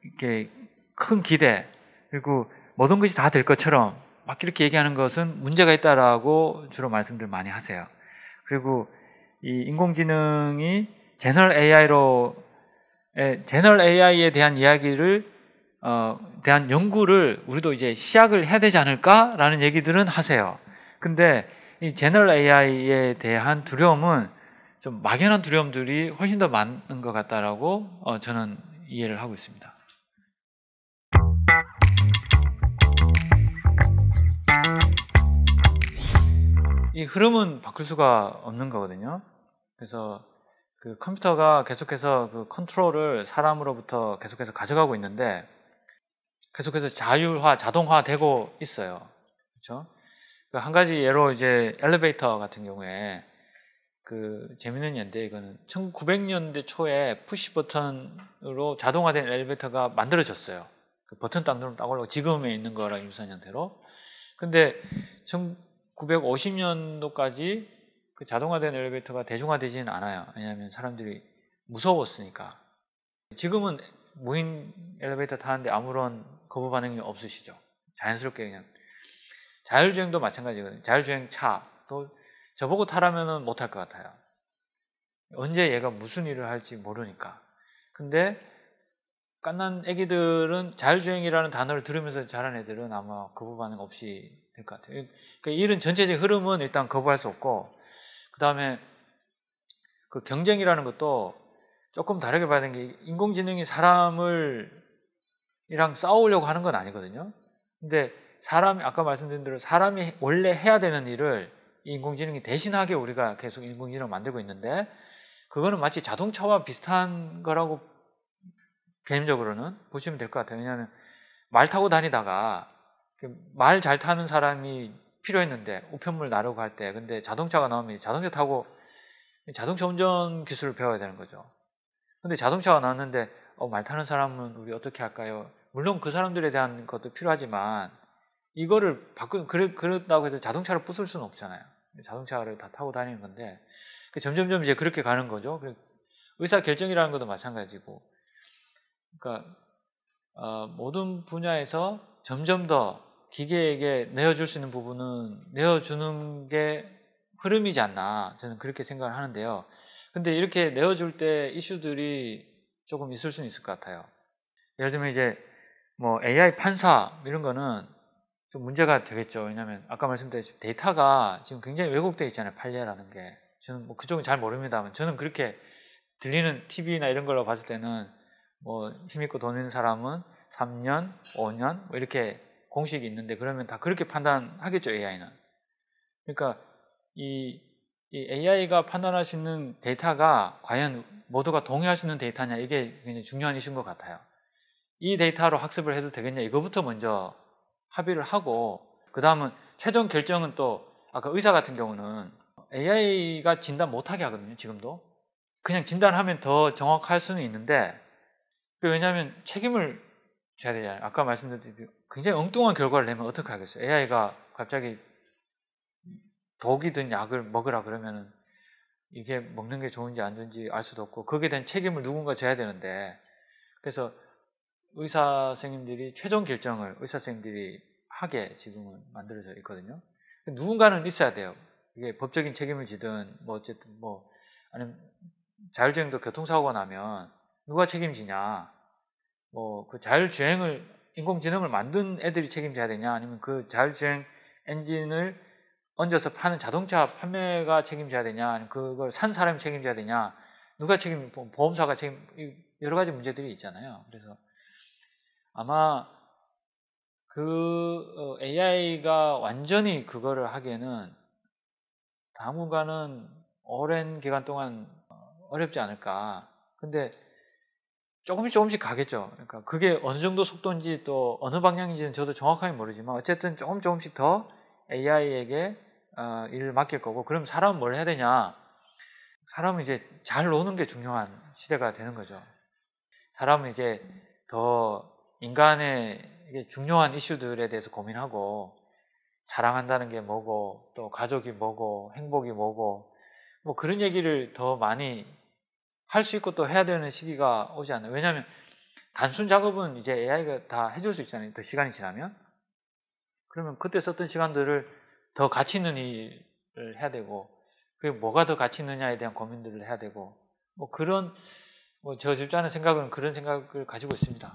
이렇게 큰 기대, 그리고 모든 것이 다 될 것처럼 막 이렇게 얘기하는 것은 문제가 있다라고 주로 말씀들 많이 하세요. 그리고 이 인공지능이 제너럴 AI에 대한 이야기를 대한 연구를 우리도 이제 시작을 해야 되지 않을까라는 얘기들은 하세요. 근데 이 제너럴 AI에 대한 두려움은 좀 막연한 두려움들이 훨씬 더 많은 것 같다라고 저는 이해를 하고 있습니다. 이 흐름은 바꿀 수가 없는 거거든요. 그래서 그 컴퓨터가 계속해서 그 컨트롤을 사람으로부터 계속해서 가져가고 있는데, 계속해서 자율화, 자동화되고 있어요. 그렇죠? 한 가지 예로 이제 엘리베이터 같은 경우에 그 재밌는 예인데, 이거는 1900년대 초에 푸시 버튼으로 자동화된 엘리베이터가 만들어졌어요. 그 버튼 딱 누르면 딱 올라가고 지금에 있는 거랑 유사한 형태로. 근데 1950년도까지 그 자동화된 엘리베이터가 대중화되지는 않아요. 왜냐하면 사람들이 무서웠으니까. 지금은 무인 엘리베이터 타는데 아무런 거부 반응이 없으시죠. 자연스럽게 그냥. 자율주행도 마찬가지거든요. 자율주행 차도 저보고 타라면은 못할 것 같아요. 언제 얘가 무슨 일을 할지 모르니까. 근데 갓난 애기들은 자율주행이라는 단어를 들으면서 자란 애들은 아마 거부 반응 없이 될 것 같아요. 그러니까 이런 전체적인 흐름은 일단 거부할 수 없고, 그 다음에 그 경쟁이라는 것도 조금 다르게 봐야 되는 게, 인공지능이 사람이랑 싸우려고 하는 건 아니거든요. 근데 사람이, 아까 말씀드린 대로 사람이 원래 해야 되는 일을 이 인공지능이 대신하게 우리가 계속 인공지능을 만들고 있는데, 그거는 마치 자동차와 비슷한 거라고 개인적으로는 보시면 될 것 같아요. 왜냐하면 말 타고 다니다가 말 잘 타는 사람이 필요했는데 우편물 나르고 할 때, 근데 자동차가 나오면 자동차 타고 자동차 운전 기술을 배워야 되는 거죠. 근데 자동차가 나왔는데 말 타는 사람은 우리 어떻게 할까요? 물론 그 사람들에 대한 것도 필요하지만 이거를 그런다고 해서 자동차를 부술 수는 없잖아요. 자동차를 다 타고 다니는 건데, 점점점 이제 그렇게 가는 거죠. 의사 결정이라는 것도 마찬가지고, 그러니까 모든 분야에서 점점 더 기계에게 내어줄 수 있는 부분은 내어주는 게 흐름이지 않나, 저는 그렇게 생각을 하는데요. 근데 이렇게 내어줄 때 이슈들이 조금 있을 수는 있을 것 같아요. 예를 들면 이제 뭐 AI 판사 이런 거는 좀 문제가 되겠죠. 왜냐하면 아까 말씀드렸듯이 데이터가 지금 굉장히 왜곡되어 있잖아요. 판례라는 게. 저는 뭐 그쪽은 잘 모릅니다만, 저는 그렇게 들리는 TV나 이런 걸로 봤을 때는 뭐 힘있고 돈 있는 사람은 3년, 5년 뭐 이렇게 공식이 있는데, 그러면 다 그렇게 판단하겠죠, AI는. 그러니까 이 AI가 판단할 수 있는 데이터가 과연 모두가 동의할 수 있는 데이터냐, 이게 굉장히 중요한 이슈인 것 같아요. 이 데이터로 학습을 해도 되겠냐, 이거부터 먼저 합의를 하고, 그 다음은 최종 결정은 또 아까 의사 같은 경우는 AI가 진단 못하게 하거든요. 지금도 그냥 진단하면 더 정확할 수는 있는데, 왜냐하면 책임을 져야 되잖아요. 아까 말씀드렸듯이 굉장히 엉뚱한 결과를 내면 어떻게 하겠어요? AI가 갑자기 독이든 약을 먹으라 그러면은 이게 먹는 게 좋은지 안 좋은지 알 수도 없고, 거기에 대한 책임을 누군가 져야 되는데, 그래서 의사 선생님들이 최종 결정을 의사 선생님들이 하게 지금은 만들어져 있거든요. 누군가는 있어야 돼요. 이게 법적인 책임을 지든 뭐 어쨌든 뭐, 아니면 자율주행도 교통사고가 나면 누가 책임지냐, 뭐 그 자율주행을 인공지능을 만든 애들이 책임져야 되냐, 아니면 그 자율주행 엔진을 얹어서 파는 자동차 판매가 책임져야 되냐, 아니면 그걸 산 사람이 책임져야 되냐, 누가 보험사가 여러 가지 문제들이 있잖아요. 그래서 아마 AI가 완전히 그거를 하기에는 당분간은 오랜 기간 동안 어렵지 않을까. 근데 조금씩 가겠죠. 그러니까 그게 어느 정도 속도인지 또 어느 방향인지는 저도 정확하게 모르지만, 어쨌든 조금씩 더 AI에게 일을 맡길 거고, 그럼 사람은 뭘 해야 되냐? 사람은 이제 잘 노는 게 중요한 시대가 되는 거죠. 사람은 이제 더 인간의 중요한 이슈들에 대해서 고민하고, 사랑한다는 게 뭐고, 또 가족이 뭐고, 행복이 뭐고, 뭐 그런 얘기를 더 많이 할 수 있고 또 해야 되는 시기가 오지 않나요? 왜냐하면 단순 작업은 이제 AI가 다 해줄 수 있잖아요. 더 시간이 지나면. 그러면 그때 썼던 시간들을 더 가치 있는 일을 해야 되고, 그게 뭐가 더 가치 있느냐에 대한 고민들을 해야 되고, 뭐 그런, 저 집사는 생각은 그런 생각을 가지고 있습니다.